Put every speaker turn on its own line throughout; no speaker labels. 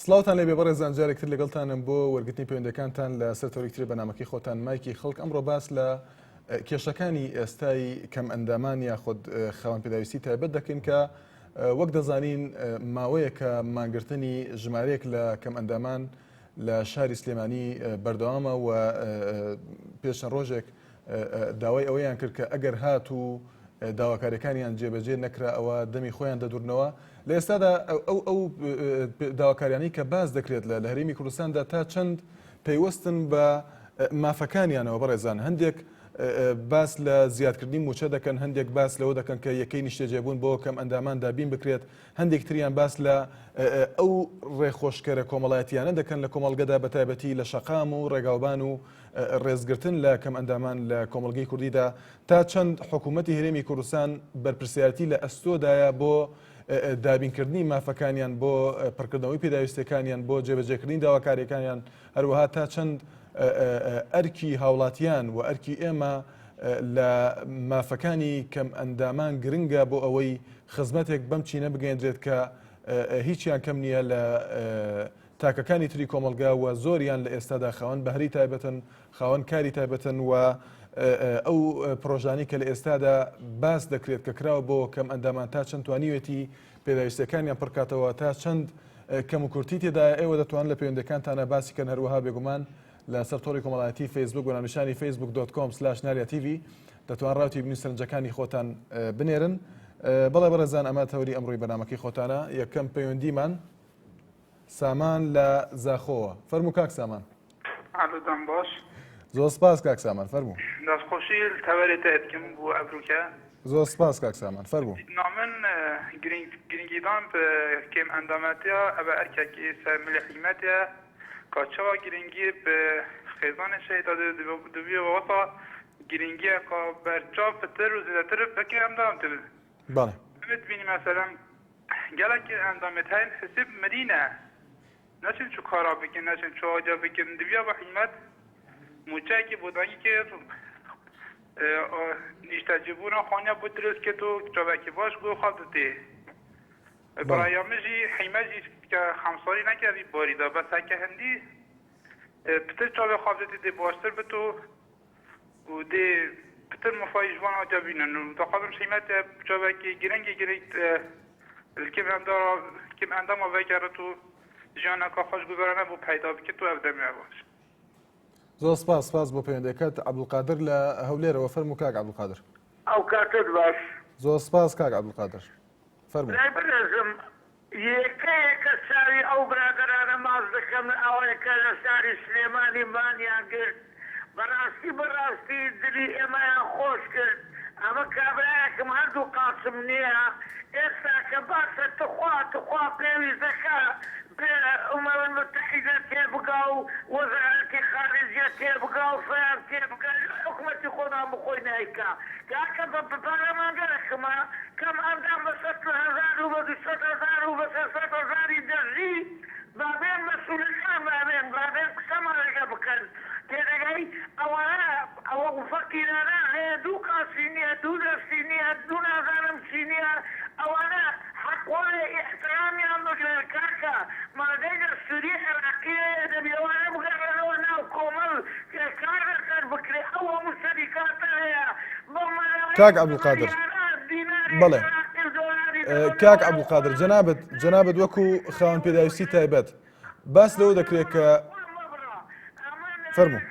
سڵاوتان لێ بێبەڕێزان جارێکتر لەگەڵتانم بۆ وەرگرتنی پەیوەندەکانتان لە سەر تۆریکتر بەنامەکەی خۆتان مایکی خەڵک ئەمڕۆ باس لە کێشەکانی ئێستای کەم ئەندامان یاخود خاوەن پێداویستی تایبەت دەکەین کە وەک دەزانین ماوەیە کە مانگرتنی ژمارەیەک لە کەم ئەندامان لە شاری سلێمانی بەردەوامە و پێشەن ڕۆژێک داوای ئەوەیان کرد کە ئەگەر هات و داواکاریەکانیان جێبەجێ نەکرا ئەوە دەمی خۆیان دەدورنەوە. لە ئێستادا ئەو داواکاریانی کە باز دەکرێت لە هەرێمی کوردستاندا تا چەند پەیوەستن بە مافەکانیانەوە بەڕێزان. هەندێک باس لە زیادکردنی موچە دەکەن، هەندێک باس لەوە دەکەن کە یەکەی نیشتەجێبوون بۆ کەم ئەندامان دابین بکرێت، هەندێک تریان باس لە ئەو ڕێخۆشکەرە کۆمەڵایەتیانە دەکەن لە کۆمەڵگەدا بەتایبەتی لە شەقام و ڕێگاوبان و ڕێزگرتن لە کەم ئەندامان لە کۆمەڵگەی کوردیدا تا چەند حکوومەتی هەرێمی کوردستان بەرپرسیارەتی لە ئەستۆدایە بۆ دابینکردنی مافەکانیان، بۆ پڕکردنەوەی پێداویستەکانیان، بۆ جێبەجێکردنی داواکاریەکانیان، هەروەها تا چەند ئەرکی هاوڵاتیان و ئەرکی ئێمە لە مافەکانی کەم ئەندامان گرنگە بۆ ئەوەی خزمەتێک بەم چینە بگەێنرێت کە هیچیان کەم نییە لە تاکەکانی تری کۆمەلگا و زۆریان لە ئێستادا خاوەن بەهری تایبەتن، خاوەن کاری تایبەتن و ئەو پرۆژانی کە لە ئێستادا باس دەکرێت کە کراوە بۆ کەم ئەندامان تا چەند توانیوێتی پێداویستەکانیان پڕکاتەوە، تا چەند کەم و کورتی تێدا ئێوە دەتوان لە پەیوەندەکانتانە باسیکەن. هەروەها بێگومان لە سەر تۆڕی کۆمەڵایەتی فیسبوک و ناونیشانی facebook.com/nariatv دەتوان ڕاوتی بنووس سەرنجەکانی خۆتان بنێرن. بەڵێ بەڕێزان ئەمە تەوری ئەمڕۆی بەنامەکەی خۆتانە. یەکەم پەیوەندیمان سامان لە زاخۆوە. فەرموو کاک سامان.
ئالۆدان باش.
زۆر سپاس کاک سامان، فەرموو.
دەستخۆشی تەوەرێتە ئەتکەم بۆ ئەبروکە.
زۆر سپاس کاک سامان، فەرموو.
نامن گرنگیدان بە کێم ئەندامەتە ئەبە ئەرکێکی سەر ملی حیمەتە کاچەوە گرنگی بە خێزانە شەیدا دوبیە وەسا گرنگیە کا بەرچاو پتر و زیاتر بەکێ ئەندامتر.
بەڵێ.
ببینی مەسەلەن gelek endamê heyên hesib Medîne neçin çû kara bikin, neçin çû aca bikin dibiya be hîmet mûçekî bodangîkê nîştecîbûna xaniya bû dirêz ket û çavekî baş bû xwe ditê. Biraya min jî hîmet jî ke xemsalî nekerî barî da bes heke hindî pitir çavê xwe ditê dê baştir bit û dê pitir mifayî ji van aca bînin û dixwazim hîmet çavekî girengî girêk kim endama vekeret û jiyaneka xweşguzarane bû peyda bike tu ev demiye baş.
زۆر سپاس بۆ پەیوەندەکەت. عەبدولقادر لە هەولێرەوە. فەرموو کاک عەبدولقادر.
ئەو کاتت باش.
زۆر سپاس کاک عەبدولقادر، فەرموو.
برێزم یەکەیە کە چاوی ئەو برادرانە ماز دەکەم ئەوەیەکە لە شاری سلێمانی مانیان کرد بەڕاستی دلی ئێمەیان خۆش کرد. ئەمە کابراایەکم هەردوو قاسم نییە ئێستا کە باسە تخوا پێویستەکە ئەمەوەن متحیدە تێبگا و وەزارەتی خارجیە تێبگا و فیان تێبگا حکومەتی خۆنان بخۆی نایکا کاکە بە پارلەمانگەرەکەمە کەم ئەندام بە 100,000 و بە 200,000 و بە 300,000 دەژی بابێن مەسئولەکان بابێن قسەمانەکە بکەن تێدەگەی ئەوە فەقیرانە هەیە دوو کاسی نییە دوو دەستی نییە دوو نازانم چی نییە ئەوانە حەقوایە ئیحترامیان بگرن کاکە مادەی دەستوری عێراقیە دەبێوانە بگەڕێنەوە ناو کۆمەڵ کار دەکەر بکرێ ئەو هەموو سەریکاتە هەیە
کاک عەبدولقادر. بەڵێ کاک عەبدولقادر، جەنابەت وەکو خاوەن پێداویستی تایبەت باس لەوە دەکرێت کە فەرموو.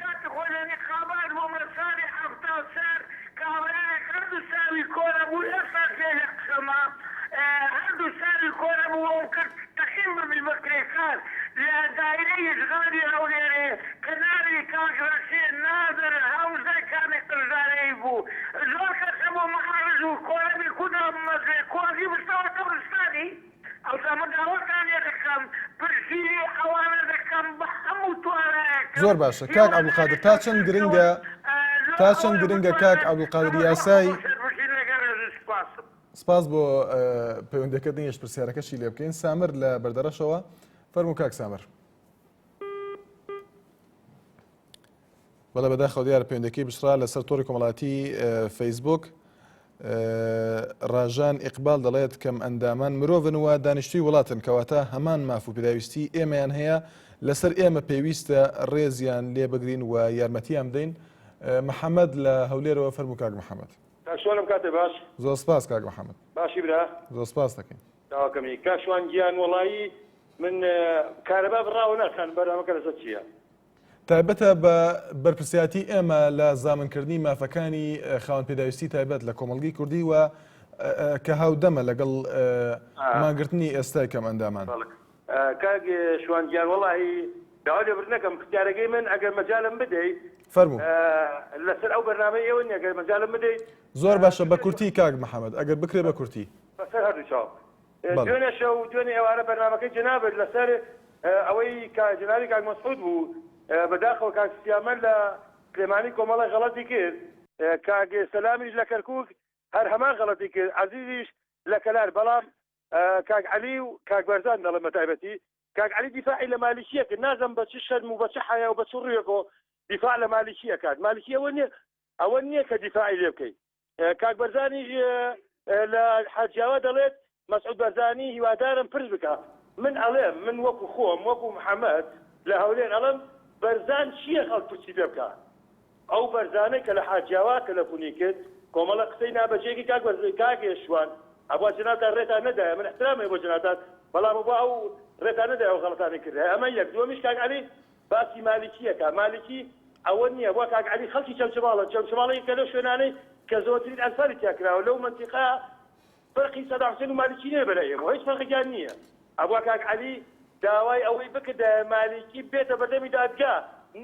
زۆر باشە کاک عەبدولقادر، تا چەند گرنگە کاک عەبدولقادر یاسای سپاس بۆ پەیوەندەکەت هێش پرسیارەکەشی لێ بکەین. سامر لە بەردەڕەشەوە. فەرموو کاک سامر. بەڵێ بەداخەوە دیارە پەیوەندەکەی بشرا لەسەر تۆڕی کۆمەڵایەتی فەیسبوک ڕاژان ئیقبال دەڵێت کەم ئەندامان مرۆڤن وە دانیشتوی وڵاتن کەواتە هەمان ماف و پێداویستی ئێمەیان هەیە لەسەر ئێمە پێویستە ڕێزیان لێ بگرین و یارمەتیان بدەین. محەممەد لە هەولێرەوە فەرموو کاک محەممەد.
کاشوانم کاتێ باش
زۆر سپاس کاک محەممەد.
باشی برا
زۆر سپاس دەکەین.
داواکەمی کاشوان گیان وڵایی من کارەبا بڕاوە ناخان بەرنامەکە لەسەر چییە؟
تایبەتە بە بەرپرسیاتی ئێمە لە زامنکردنی مافەکانی خاوەن پێداویستی تایبەت لە کۆمەڵگەی کوردی و کە هاودەمە لەگەڵ ماگرتنی ئێستای کەم ئەندامان.
کاک شوانگیان وڵایی داوا لێ برنەکەم اختیارەکەی من ئەگەر مەجالم بدەیت
فەرموو
لەسەر ئەو بەرنامەی ئێوە ئەگەر مەجالم بدەیت
زۆر باشە بە کورتی کاک محەممەد ئەگەر بکرێ بە کورتی
بەسەر هەردوو چاو دوێنێ شەو دوێنێ ئێوارە بەرنامەکەی جنابێت لەسەر ئەوەی جنابی کاک مەسعود بوو بەداخەوە کاک سیامەن لە سلێمانی کۆمەڵی غەڵەتی کرد کاک سەلامیش لە کەرکووک هەر هەمان غەڵەتی کرد عەزیزیش لە کەلار بەڵام کاک عەلی و کاک بەرزان دەڵێم بە تایبەتی کاک عەلی دیفاعی لە مالیکیە کرد نازەم بە چ شەرم و بە چ حەیا و بە چ ڕوویەکەوە دیفاع لە مالیکیە کات مالیکی ئەوە نییە کە دیفاعی لێ بکەیت کاک بەرزانیش لە حاجیاوە دەڵێت مەسعود بەرزانی هیوادارم پرس بکە من ئەڵێم من وەکو خۆم وەکو محەممەد لە هەولێر ئەڵم بەرزان چییە خەڵک پرسی پێ بکە ئەو بەرزانەی کە لە حاجیاوا تەلەفۆنی کرد کۆمەڵە قسەی نابەجێکی کاگێشوان ئەوە جناتان ڕێتان نەدایە من احترامی بۆ جناتان بەڵام بۆ ئەو ڕێتان نەدای ئەو غەڵەتانی کرد ئەمە یەک دووەمیش کاک عەلی باسی مالیکیەکە مالیکی ئەوە نییە بۆ کاک عەلی خەڵکی چەمچەماڵە چەمچەماڵی کە لەو شوێنانەی کە زۆرترین ئەنفاری تیاکراوە لەو منتیقا فەرقی سەدام حوسێن و مالیکی نییە بەلای ئێمە هیچ فەرقیان نییە ئەوە کاک عەلی داوای ئەوەی بکردە مالیکی بێتە بەردەمی دادگا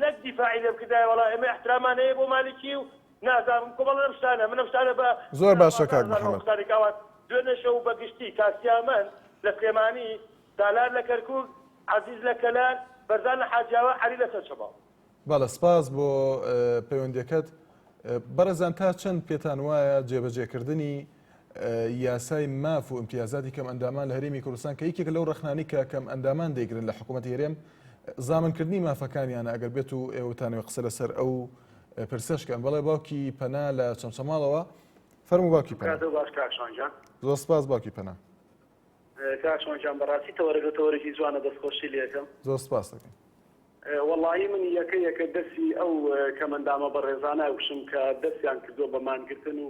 نەک دیفاعی لێ بکردای وەڵا ئێمە احترامان هەیە بۆ مالیکی و نازانم کۆمەڵ لەم شتانە منەم شتانە بە
زۆر باشە کاک محەممەد
دوێنێ شەو بەگشتی کاسیامەن لە سلێمانی سالار لە کەرکووک عەزیز لە کەلار بەرزان لە حاجیاوە عەلی لەسەر چەباڵ.
بەڵە سپاس بۆ پەیوەندیەکەت. بەڕێزان تا چەند پێتان وایە جێبەجێکردنی یاسای ماف و ئیمتیازاتی کەم ئەندامان لە هەرێمی کوردستان کە یەکێک لەو ڕەخنانی کە کەم ئەندامان دەیگرن لە حکوومەتی هەرێم زامنکردنی مافەکانیانە ئەگەر بێت و ئێوەتانەوە قسە لەسەر ئەو پرسەشکەن بەڵێ باوکی پەنا لە چەمچەماڵەوە فەرموو باوکی پەنا. زۆر سپاس باوکی پەنا.
کاکشۆنجان بەڕاستی تەوەرەگەتەوەرەی جوانە دەستخۆشی لێکم.
زۆر سپاس دەکەم.
وەڵی من یەکە دەستی ئەو کەمەندامە بەڕێزانە وشم کە دەستیان کردو بە مانگرتن و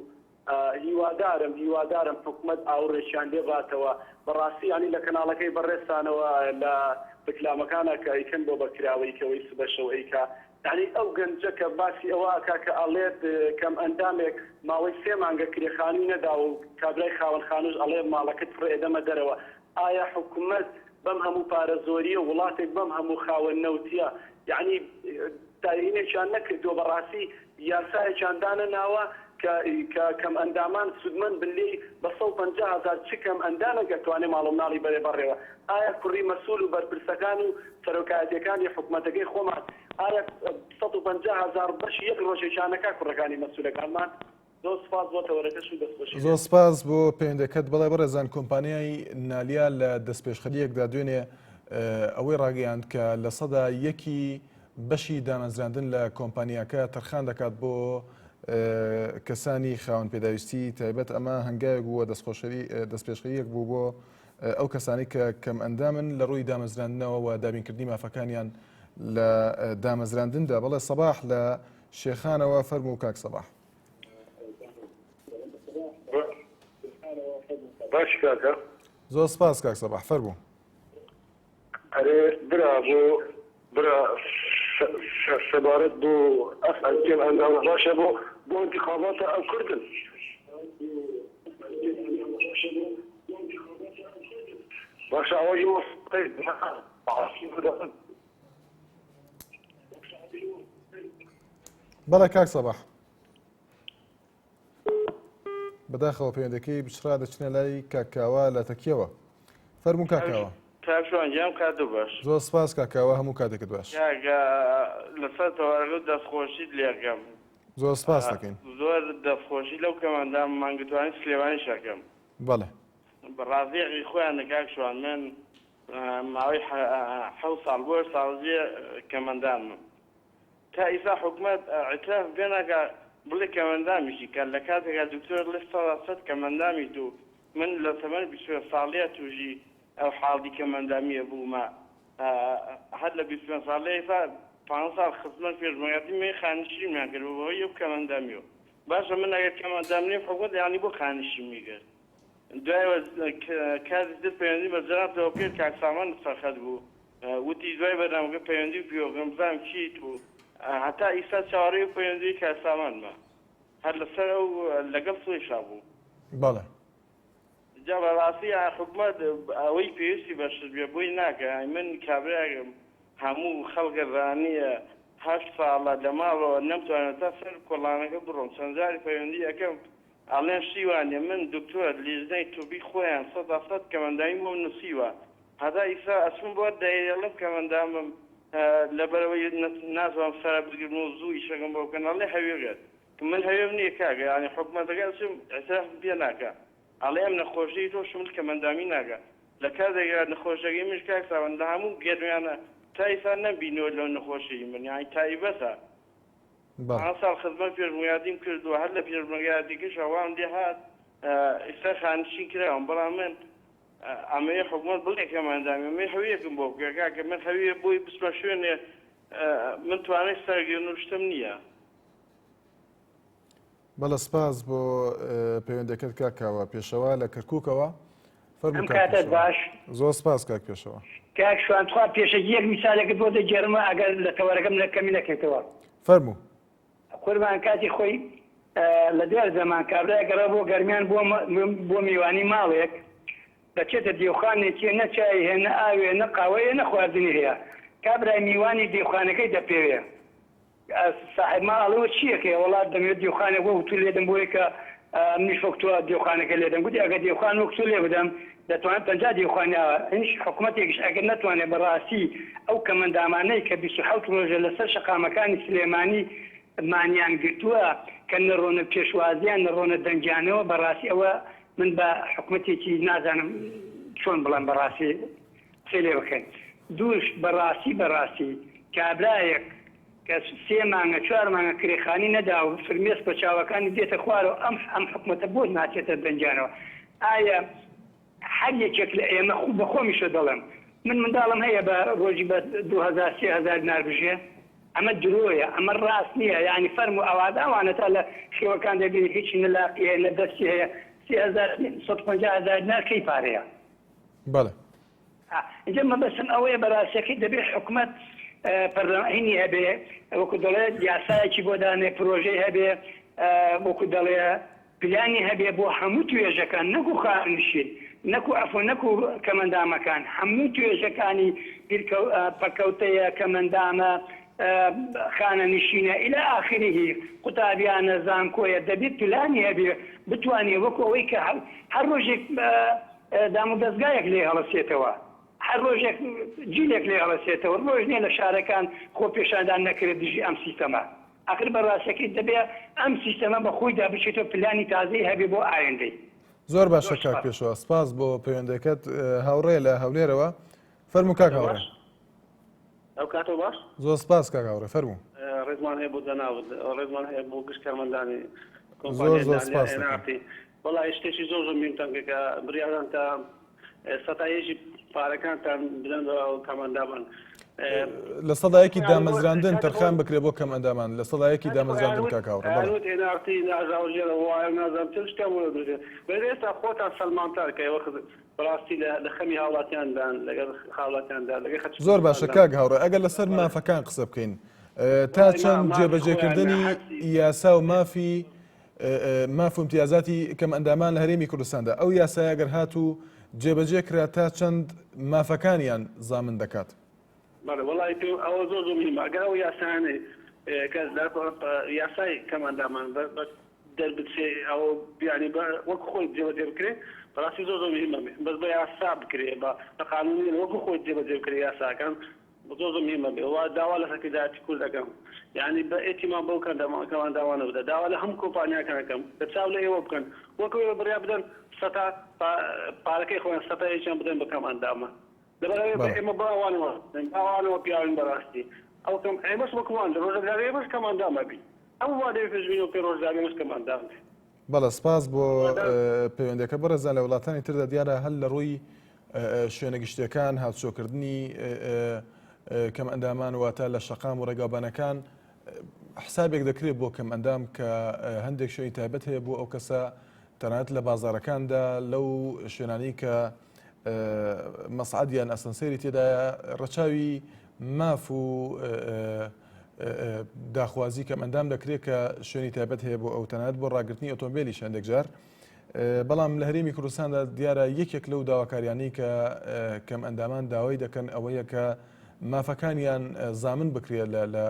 هیوادارم حکومەت ئاوڕێکیان لێباتەوە بەڕاستی ینی لە کەناڵەکەی بەڕێستانەوە لە بکلامەکانە کە ئەیکەن بۆ بەکراوەیکەوەی سبەشەوەیکە یعنی ئەو گەنجە کە باسی ئەوە کە ئەڵێت کەم ئەندامێک ماوەی 3 مانگە کرێخانی نەدا و کابرای خاوەن خانوش ئەڵێ ماڵەکەت فڕ ئێدەمە دەرەوە ئایا حکومەت بەم هەموو پارێزۆریە وڵاتێک بەم هەموو خاوەن نەوتیە یعنی داینێکیان نەکردووە بەڕاستی یاسایەکیاندانە ناوە کە کەم ئەندامان سودمەند بلێ بە 150,000 چ کەم ئەندانە گەتوانێ ماڵ و ماڵی بەرێ بەڕێوە ئایا کوڕی مەسوول و بەرپرسەکان و سەرۆکایەتیەکانی حکوومەتەکەی خۆمان ئایا 150,000 بەشی یەک ڕۆژێکیانەکە کوڕەکانی مەسوولەکانمان. زۆر سپاس بۆ تەوەرەکەش و دەستخۆشی.
زۆر سپاس بۆ پەیوەندەکەت. بەڵێ بەڕێزان کۆمپانیای نالیا لە دەستپێشخەریەکدا دوێنێ ئەوەی ڕاگەیاند کە لە سەدا یەکی بەشی دامەزراندن لە کۆمپانیاکە تەرخان دەکات بۆ کەسانی خاوەن پێداویستی تایبەت ئەمە هەنگایەک بووە دەستپێشخەریەک بوو بۆ ئەو کەسانی کە کەم ئەندامن لە ڕووی دامەزراندنەوە و دابینکردنی مافەکانیان لە دامەزراندندا. بەڵێ سەباح لە شێخانەوە فەرموو کاک سەباح.
باش کاکە
زۆر سپاس کاک سەباح فەرموو.
ئەرێ برا سەبارەت بۆ ئەفعەلکەم ئەندامە باشە بۆ انتخاباتە ئەو کردن باشە ئەوەی
بەڵێ کاک سەباح بەداخەوە پەیوەندەکەی بچرا دەچنە لای کاکاوە لە تەکیەوە. فەرموو کاکاوە.
کاکشۆنجیان کاتو باش.
زۆر سپاس کاکاوە هەموو کاتێکت باش.
لەسەر تەوەرەگەت دەستخۆشیت لێکەم.
زۆر سپاس دەکەین.
زۆر دەستخۆشی لەو کەمەندام مانگتوانی سلێمانی شەکەم.
بەڵێ.
بەڕازیقی خۆیان کاکشۆن من ماوەی 7 ساڵ بۆ ساڵزیە کەمەندانم. تا ئیسا حکومەت ئەعتراف پێ ناکات بڵێ کەمەندامیشی کە لە کاتێکا دکتۆر لە 100 کەمەندامی دوو من لە تەمەن 20 ساڵەیە توژی ئەو حاڵی کەمەندامیە بوومە هەر لە 20 ساڵەیە 5 ساڵ خزمەت پێشمەرگەی مێ خانشینیان کرد بۆ یەک کەمەندامیەوە باشە من ئەگەر کەمەندامنی حکومەت یانی بۆ خانشین میگرت دوایەوە کاتی تر پەیوەندی بە جەنابەوە کرد کاک سامان سەرخەت بوو وتی دوای بەرنامەکە پەیوەندی پیۆگەمزان چیت و هەتا ئیستا چاوەڕێی پەیوەندی کاک سامانمە هەر لەسەر ئەو لەگەڵ سۆیشا بوو
بەڵێ
جا بەڕاستی حکومەت ئەوەی پێویستی بەشت بێ بۆی ناکە من کابراگەم هەموو خەڵگەڕانیە 8 ساڵە لە ماڵەوە نەمتوانێت تا سەر کۆڵانەکە بڕۆم چەند جاری پەیوەندی ئەەکەم ئەڵێن شیوانێ من دکتۆر لیژنەی توبی خۆیان 100 کەمەندامی بۆ نووسیوە هەتا ئیسا ئەچم بۆ دەیەڵم کەمەندامم لەبەرەوەی نازانم سەر بگرن و زوو ئیشەکەم بۆ بکەن ئەڵێ هەوێگەت من هەوێم نییە کاگە ینی حکومەتەکە چم ئەتراف پێ ناکە ئەڵێ ئەم نەخۆشیی تۆ شمل کەمەندامی ناکە لە کاتێکا نەخۆشەکەی منش کاک ساوەن لە هەموو گەرمیانە تا ئیسا نەبینەوە لەو نەخۆشی من یانی تایبەتە 5 ساڵ خزمەت پێشمەرگەیم کردووە هەر لە پێشمەرگایەتیکەش ئەوام دێ هات ئێستا خانشین کراوم بەڵام من ئەمەیە حکومەت بڵێ کەمەندامی ئەمەی هەویەکم بۆ بکە کاکە من هەویە بۆی بچمە شوێنێ من توانای سەرگێن و شتم نییە
بەڵە سپاس بۆ پەیوەندەکەت کاکاوە پێشەوە لە کەرکووکەوە
ئەم کاتت باش
زۆر سپاس کاک پێشەوە
کاک شوانتخوا پێشەکی یەک میسالێکت بۆ دەجێرمە ئەگەر لە تەوەرەکەم نەکەمی نەکەیتەوە
فەرموو
قوربان کاتی خۆی لە دوای زەمان کابرای گەڕا بۆ گەرمیان بۆ میوانی ماڵێک دەچێتە دیوخانێکی نە چای هەیە نە ئاوێ نە قاوەیە نە خواردنی هەیە کابرای میوانی دیوخانەکەی دەپێوێ صاحب ماڵەوە چیەکەی وڵات دەمێت دیوخانێک بۆ وتو لێدەم بۆی کە منیش وەکتووە دیوخانەکە لێدەم گوتی ئەگەر دیوخان وەکتو لێ بدەم دەتوانێت 50 دیوخانیاوە هیچ حکوومەتێکیش ئەگەر نەتوانێت بەڕاستی ئەو کەمەندامانەی کە 27 ڕۆژە لەسەر شەقامەکانی سلێمانی مانیان گرتووە کە نەڕۆنە پێشوازیان نەڕۆنە دەنگیانەوە بەڕاستی ئەوە من بە حکوومەتێکی نازانم چۆن بڵێم بەڕاستی قسەی لێ بکەین دووش بەڕاستی کابرایەک کە 3 مانگە 4 مانگە کرێخانی نەدا و فرمێس بە چاوەکانی دێتە خوارەوە ئەم حکوومەتە بۆ ناچێتە دەنگیانەوە ئایا هەر یەکێک لە ئێمە خوب بە خۆمیشە دەڵێم من منداڵم هەیە بە ڕۆژی بە 2000 دینار بژێ ئەمە درۆیە ئەمە ڕاست نییە یعنی فەرم و ئەوانە تا لە شێوەکان دەبینی هیچی نەلاقی هەیە نە دەستی هەیە 150,000 دینار کەی پارەیە
بەڵێ
اینجا مەبەستم ئەوەیە بەڕاستیەکەی دەبێت حکوومەت پەرلەمانی هەبێ وەکو دەڵێت یاسایەکی بۆ دانێ پرۆژەی هەبێ وەکو دەڵێ پلانی هەبێ بۆ هەموو توێژەکان نەکو خانشین نەکو ئەفۆ نەکو کەمەندامەکان هەموو توێژەکانی پەکەوتەیە کەمەندامە خانە نشینە إلى آخره قوتابیانە زانکۆیە دەبێت پلانی هەبێ بتوانێ وەکو ئەوەی کە هەر ڕۆژێک دام و دەستگایەک لێ هەڵەسێتەوە هەر ڕۆژێک جیلێک لێ هەڵەسێتەوە ڕۆژ نییە لە شارەکان خۆ پێشاندان نەکرێت دژی ئەم سیستەمە ئاخر بەڕاستەکەی دەبێت ئەم سیستەمە بە خۆیدا بچێتەوە پلانی تازەی هەبێ بۆ ئایندەی
زۆر باشە کاک پێشەوە سپاس بۆ پەیوەندەکەت هاوڕێ لە هەولێرەوە فەرموو کاک هاوڕێ
ئەو کاتۆ باش
زۆر سپاس کاک هاوڕێ فەرموو
ڕێزمان هەیە بۆ دەناوت ڕێزمان هەیە بۆ گشت کارمەندانی
زۆر سپاس
وڵای شتێکی زۆر میمتانگە کە بریاان تا سەتایەکی پارەکانتان بدەن کەمەندامان
لە سەدایەکی دامەزراندن تەرخان بکرێ بۆ کەمەندامان لە سەدایەکی دامەزراندن کاک هاوڕێ
هێنارتی ناژاوژێرە وایە نازانم چ شتێک وەردرێت بەێ ئێستا خۆتان سەلمانتار کە ئێوە بەڕاستی لە خەمی هاوڵاتیاندان لەگەڵ خاوڵاتیاندا لەگەڵ
زۆر باشە کاک هاوڕێ ئەگەر لەسەر مافەکان قسە بکەین تا چەند جێبەجێکردنی یاسا و مافی امتیازاتی کەم ئەندامان لە هەرێمی کوردستاندا ئەو یاسای ئەگەر هاتوو جێبەجێ کرا تا چەند مافەکانیان زامن دەکات
وڵی ئەوە زۆر میمە ئەگەر ئەو یاسانێ کە یاسای کەمەندامان دەربچێ ئەو بیانی وەکو خۆی جێبەجێ بکرێت بەڕاستی زۆر میمە بەس بە یاسا بکرێ بە قانونی وەکو خۆی جێبەجێ بکرێ یاساکان زۆر میمە بێ وا داوا لە سەرکردایەتی کورد دەکەم یعنی بە ئێتیمان بەو کەمەنداوانە بدە داوا لە هەموو کۆمپانیاکانەکەم دە چاو لە ئێوە بکەن وەکو ئێوە بڕیا بدەن سەتا پارەکەی خۆیان سەتایەکیان بدەن بە کەمەندامە لەبەرەوەی ئێمە باوانەوە پیاوین بەڕاستی ئەو ئێمەش وەکوان ڕۆژەگاری ئێمەش کەمەندامە بی ئەو وا لێ پێشبینی و پێ ڕۆژداوی مشکەماندام
بەڵە سپاس بۆ پەیوەندەکە بەڕێزان لە وڵاتانی تردا دیارە هەل لە ڕووی شوێنە گشتیەکان هاتوچۆکردنی کەم ئەندامان واتە لە شەقام و ڕێگابانەکان حسابێک دەکرێت بۆ کەم ئەندام کە هەندێک شوێنی تایبەت هەیە بۆ ئەو کەسە تەنانەت لە بازارەکاندا لەو شوێنانی کە مەسعەدیان ئەسەنسێری تێدایە ڕەچاوی ماف و داخوازی کەم ئەندام دەکرێت کە شوێنی تایبەت هەیە بۆ ئەو تەنانەت بۆ ڕاگررتنی ئۆتۆمبیلی شەندێک جار بەڵام لە هەرێمی کوردستاندا دیارە یەکێک لەو داواکاریانی کە کەم ئەندامان داوای دەکەن ئەوەیە کە مافەکانیان زامن بکرێت لە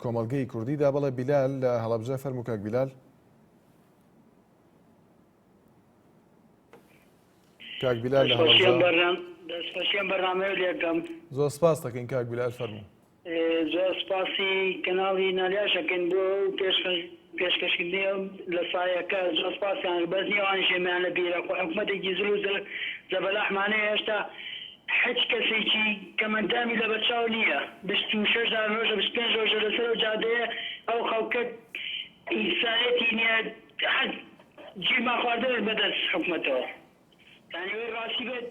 کۆمەڵگەی کوردیدا. بەڵێ بیلال لە هەڵەبجە فەرموو کاک بیلال. کاک بیلال لە
دەستخۆشیان بەرنامەیە لێکەم.
زۆر سپاس دەکەین کاک بیلال فەرموو.
زۆر سپاسی کەناڵی نالیاشەکەن بۆ پێشکەشکردنی لە سایەکە زۆر سپاسیان بەس نیوانی شێمیان لە بیرە حکوومەتێکی زل و زەبەلاحمانەیە هێشتا هیچ کەسێکی کەمەندامی لە بەرچاو نییە 26 ڕۆژە 25 ڕۆژە لەسەر و جادەیە ئەو خەڵکە ئینسانێتی نییە حەد جیما خواردەوێت بەدەست حکوومەتەوە یانیوەی ڕاستی بێت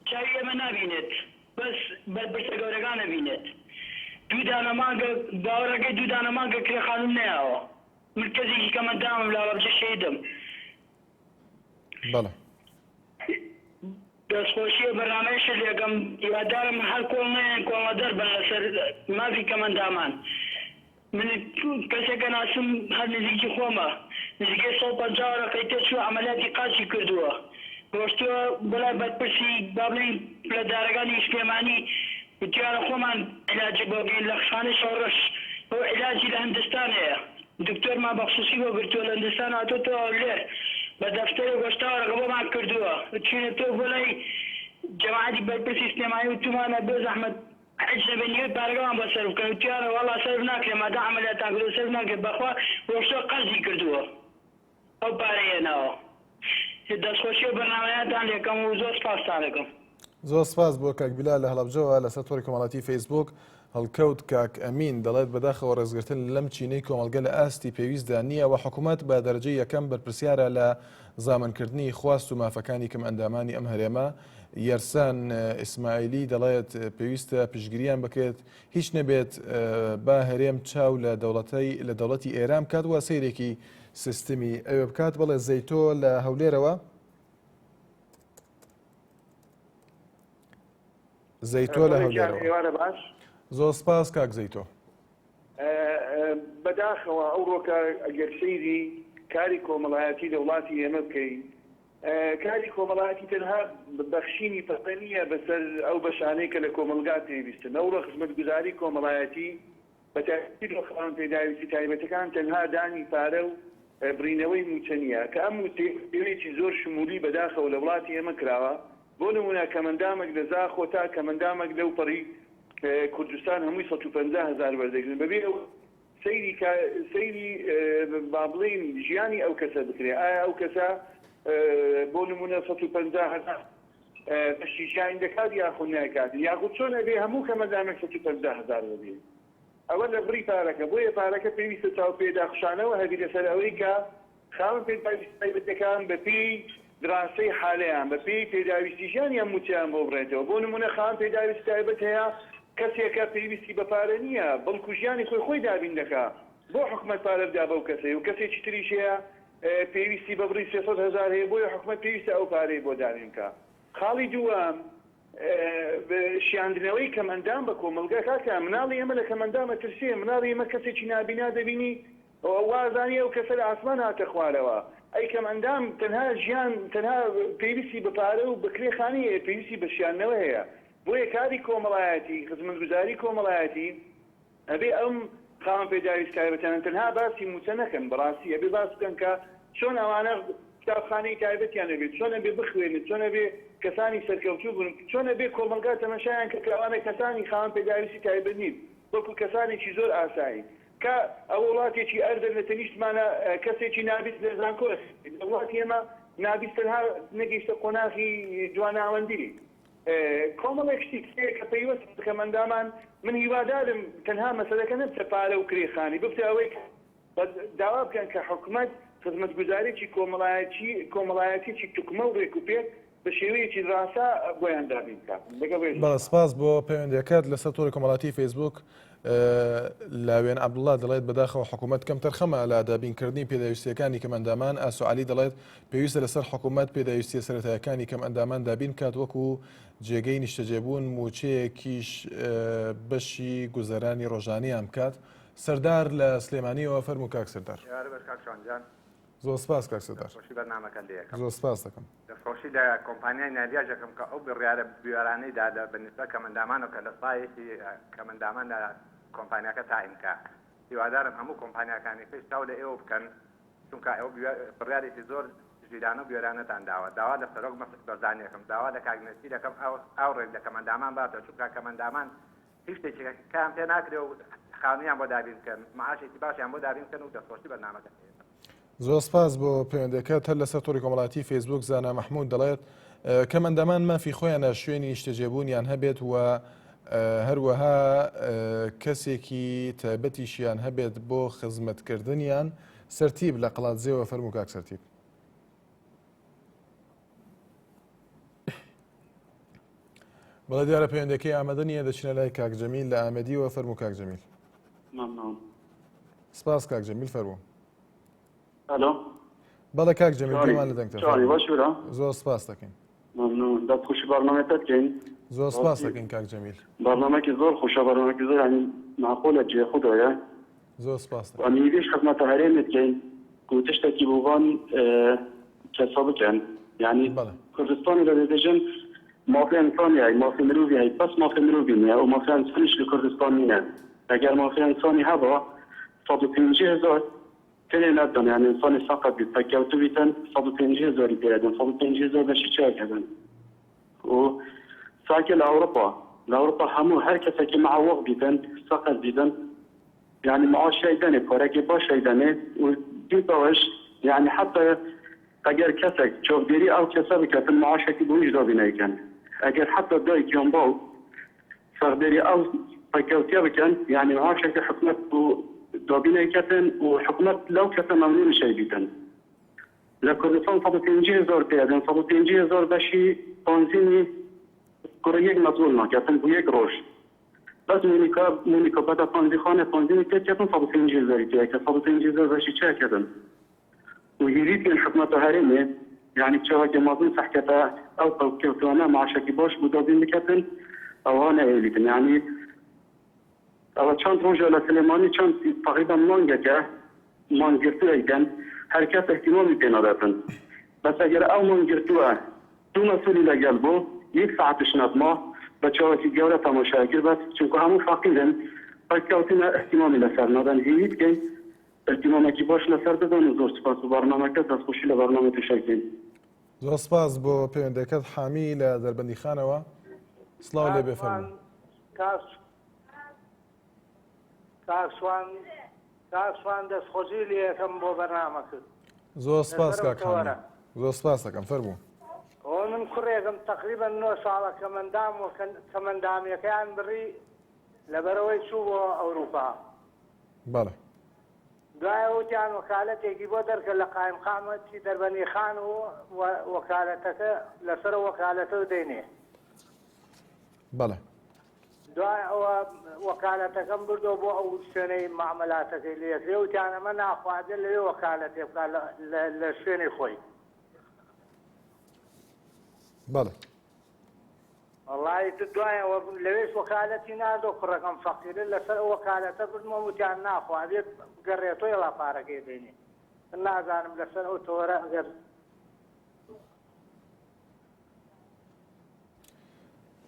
چاوی ئێمە نابینێت بەس بەربرسە گەورەکان نەبینێت دوو دانەمانگە باوەڕەکەی دوو دانەمانگە کرێخانم نەیەوە مرکزێکی کەمەندامم لە هەڵەبجە شەیدم
بەڵێ
دەستخۆشیە بەرنامەیەشە لێگەم هیوادارم هەر کۆڵ نەیەن کۆڵە دەربن لەسەر مافی کەمەندامان من کەسێکە ناسم هەر نزیکی خۆمە نزیکەی 150 ڕقەیتە چوو عەمەلیاتی قاچی کردووە ڕۆشتووە بەلای بەرپرسی با بڵێن لە دارەکانی سلێمانی وتیانە خۆمان عیلاجی بۆ بگەین لە خشخانەی شەڕش بۆ عیلاجی لە هەندستان هەیە دکتۆرمان بەخصوصی بۆ گرتووە لە هەندستان هاتۆتەوە لێر بە دەفتەرێک گۆشتاوەڕقە بۆمان کردووە چینە تۆ بۆ لای جەماعەتی بەرپرسی سلێمانی وتمانە بێ زەحمەت حج نەبێ نیوەی پارەکەمان بە سەرف بکەن وتیانە وەڵا سەرف ناکرێ مادام عەمەلیاتان کردووە سەرف ناکرێت بەخوا ڕۆشتووە قەرزی کردووە ئەو پارەی هێناوە دەستخۆشی و بەرنامەیەتان لێکەم و زۆر سپاستان دەکەم.
زۆر سپاس بۆ کاک بیلال لە هەڵەبجەوە لەسەر تۆڕی کۆمەڵایەتی فەیسبوک هەڵکەوت کاک ئەمین دەڵێت بەداخەوە ڕێزگرتن لەم چینەی کۆمەڵگە لە ئاستی پێویستدا نییە و حکوومەت بە دەرەجەی یەکەم بەرپرسیارە لە زامنکردنی خواست و مافەکانی کەم ئەندامانی ئەم هەرێمە. یەرسان ئیسماعیلی دەڵێت پێویستە پشگیریان بکرێت هیچ نەبێت با هەرێم چاو لە دەوڵەتی ئێران بکات وە سەیرێکی سیستمی ئەوێ بکات. بەڵێ زەیتۆ لە هەولێرەوە زەیتۆ لە هەولێرەوە زۆر سپاس کاک زەیتۆ.
بەداخەوە ئەو ڕۆکە ئەگەر سەیری کاری کۆمەڵایەتی لە وڵاتی ئێمە بکەین کاری کۆمەڵایەتی تەنها بەخشینی پەقەنیە بەسەر ئەو بەشانەی کە لە کۆمەلگا پێویستن ئەو ڕۆ خزمەتگوزاری کۆمەڵایەتی بە تاکید لە خاوەن پێداویستی تایبەتەکان تەنها دانی پارە و برینەوەی موچەنیە کە ئەم موچەیەکی زۆر شمولی بەداخەوە لە وڵاتی ئێمە کراوە بۆ نمونە کەمەندامێک لە زاخۆ تا کەمەندامێک لەو پەڕی کوردستان هەمووی 150,000 وەردەگرن بەبێ سەیری با بڵێن ژیانی ئەو کەسە بکرێ ئایا ئەو کەسە بۆ نمونە 150,000 بەشی ژیانی دەکات یاخود ناکات یاخود چۆن ئەبێ هەموو کەمەندامێک 150,000 وەردەگرن ئەوە لە بڕی پارەکە بۆیە پارەکە پێویستە چاو پێداخشانەوە هەبی لەسەر ئەوەی کە خاوەن پێداویستەکان بەپێی دراسی حالیان بەپێی پێداویستی ژیانیان موچیان بۆ بڕێتەوە بۆ نمونە خاوەن پێداویستی تایبەت هەیە کەسێکە پێویستی بە پارە نییە بەڵکو ژیانی خۆی دابین دەکات بۆ حکومەت پارە بدا بەو کەسەی و کەسێکی تریش هەیە پێویستی بە بڕی 300,000 هەیە بۆیە حکومەت پێویستە ئەو پارەی بۆ دابین بکات. خاڵی دووەم شیاندنەوەی کەمەندام بە کۆمەلگا کاکە مناڵی ئێمە لە کەمەندامە ترسێ مناڵی ئێمە کەسێکی نابینا دەبینی وازانیە و کەسە لە ئاسمان هاتە خوارەوە ئەی کەمەندام تەنها ژیان تەنها پێویستی بە پارە و بەکرێخانی هەیە پێویستی بە شیانەوە هەیە بۆیە کاری کۆمەڵایەتی خزمەتگوزاری کۆمەڵایەتی ئەبێ ئەم خاوەن پێداویست تایبەتیان تەنها باسی موچە نەکەن بەڕاستی ئەبێ باس بکەن کە چۆن ئەوانە کتابخانەی تایبەتیان ئەبێت چۆن ئەبێ بخوێنێت چۆن ئەبێ کەسانی سەرکەوتوو بوون چۆن ئەبێ کۆمەلگا تەماشایان کە ئەوانە کەسانی خاوەن پێداویستی تایبەت نین وەکو کەسانێکی زۆر ئاسایی کە ئەو وڵاتێکی ئەردە لە تەنیشتمانە کەسێکی نابیست لە زانکۆ لە وڵاتی ئێمە نابیست تەنها نەگەیشتە قۆناغی جواناوەندی کۆمەڵێک شتی کتێک کە پەیوەست بکە مندامان من هیوادارم تەنها مەسەلەکە نەبچە پارە و کرێخانی ببتە ئەوەی داوا بکەن کە حکوومەت خزمەتگوزارێکی کۆمەڵایەتێکی توکمە و ڕێک و پێک بە شێوەیەکی ڕاستە بۆیان دابین بکات.
بەڵێ سپاس بۆ پەیوەندیەکەت لەسەر تۆڕی کۆمەڵایەتی فەیسبوک. لاوێن عەبدوڵڵا دەڵێت بەداخەوە حکوومەت کەم تەرخەمە لە دابینکردنی پێداویستیەکانی کەم ئەندامان. ئاسوعالی دەڵێت پێویستە لەسەر حکوومەت پێداویستی سەرەتاییەکانی کەم ئەندامان دابین کات وەکو جێگەی نیشتەجێبوون موچەیەکیش بەشی گوزەرانی ڕۆژانیان بکات. سەردار لە سلێمانیەوە فەرموو کاک سەردار. زۆر سپاس کاک سەردار. زۆر سپاس دەکەم.
دەستخۆشی لە کۆمپانیای نادیاژەکەم کە ئەو بڕیارە بیوارانەیدا بەنسبە کەمەندامان و کە لە سایەکی کەمەندامان لە کۆمپانیاکە تاینکە. هیوادارم هەموو کۆمپانیاکانی پێش تاو لە ئێوە بکەن چونکە ئەو بڕیارێکی زۆر ژیرانە و بیوارانەتان داوە. داوا لە سەرۆک بەرزانیەکەم، داوا لە کاگنەسی دەکەم ئەو ڕێک لە کەمەندامان باتە چونکە کەمەندامان هیچ شتێکی کام پێ ناکرێ و خاونیان بۆ دابین بکەن، معاشێکی باشیان بۆ دابین بکەن و دەستخۆشی بەرنامەکە.
زۆر سپاس بۆ پەیوەندەکەت. هەر لەسەر تۆڕی کۆمەڵایەتی فەیسبوک زانا مەحموود دەڵێت کەمەندامان مافی خۆیانە شوێنی نیشتەجێبوونیان هەبێت و هەروەها کەسێکی تایبەتیشیان هەبێت بۆ خزمەتکردنیان. سەرتیب لە قەڵاتزێوە فەرموو کاک سەرتیب. بەڵێ دیارە پەیوەندەکەی ئامادە نییە، دەچنە لای کاک جەمیل لە ئامەدیەوە فەرموو کاک جەمیل. سپاس کاک جەمیل فەرموو.
الو
بەڵێ کاک جەمیل پێمان لە دەنگتە. زۆر سپاس دەکەین.
دەستخۆشی بەرنامەکەت بکەین.
زۆر سپاس دەکەین کاک جەمیل.
بەرنامەکی زۆر خۆشە، بەرنامەکی زۆر ینی معقولە جێ خودۆیە.
زۆر سپاس دەکەین.
وانیویش خزمەتە هەرێمت بکەین و تشتێکی بۆوان کەسا بکەن. یعنی کوردستانی لە دەژن مافی ئینسانی هەیە، مافی مرۆڤی هەیە، بەس مافی مرۆڤی نییە و مافی ئینسانیش لە کوردستان نییە. ئەگەر مافی ئینسانی هەبە 150,000 تێنێ نەدەن، یعنی ئینسانی سەقەت بیت پەکەوتو بیتن 150,000 پێدەن، 150,000 بەشی چاکەدەن. و ساکە لە ئەوروپا هەموو هەر کەسێکی معوق بیتن سەقەت بیتن، يعني معاشی دنی کارکی باشی دنی و دیپاش يعني حتی اگر کسی چوبدری او کسی بکن معاشی که بویش دابی نیکن. اگر حتی دای کیان باو فردری او پکوتیا بکن يعني معاشی که حکومت بو دابی نیکن و حکومت لو کسی ممنون شی بیتن. لکردستان 150,000 پیادن 150,000 باشی تنظیمی کار یک مسئول نکردن بو یک روش. بس مونیکا بعد پانزی خانه پانزی که 150,000 که 150,000 باشی چه کردن. و يريد من حكومة هرمه يعني تشوه جماعين صحكتها أو كوتوانا مع شكل باش مدابين لكتن أو أنا إليتن يعني أو كان رجع لسليماني كان تقريبا مانجرتوا أيضا حركات اهتمامي بين ذاتن بس أجر أو مانجرتوا دو مسؤولي لقلبه يدفع تشنات ما بتشوه في جولة مشاكل بس شنكو همو فاقدن فكوتنا اهتمامي لسرنا دان هيد كي اهتمامکی باش لەسەر دەدەن و زۆر سپاس و بەرنامەکە دەستخۆشی لە بەرنامە تشکین.
زۆر سپاس بۆ پەیوەندەکەت حامی لە دەربەندیخانەوە. سڵاو لێ بێفەرموو.
کاکسوان دەستخۆشی لێ یەکەم بۆ بەرنامەکرد.
زۆر سپاس کاک حامی. زۆر سپاس دەکەم فەرموو.
من کوڕێکم تقریبا 9 ساڵە کەمەندامیەکەیان بڕی لەبەرەوەی چوو بۆ ئەوروپا.
بەڵێ.
دوای وتیان وەکالەتێکی بۆ دەرکە لە قایمقامەتی دەربەندیخان و وەکالەتەکە لەسەر وەکالەتە دەینێ.
بەڵێ.
دوای ئەوە وەکالەتەکەم بردۆ بۆ ئەو شوێنەی معاملاتەکەی لێکرێ وتیان ئەمە ناخوازێ لەوێ وەکالەتێ بکە لە شوێنی خۆی.
بەڵێ.
والله دوایەوە لەوێش وەکالەتی نادۆ کوڕەکەم فەقیرە لەسەر وەکالەتە بردمە وتیان ناخوازێت گەڕێتۆی هێڵا پارەکەی دێنێ. نازانم لەسەر ئەو تۆرە ئەگەر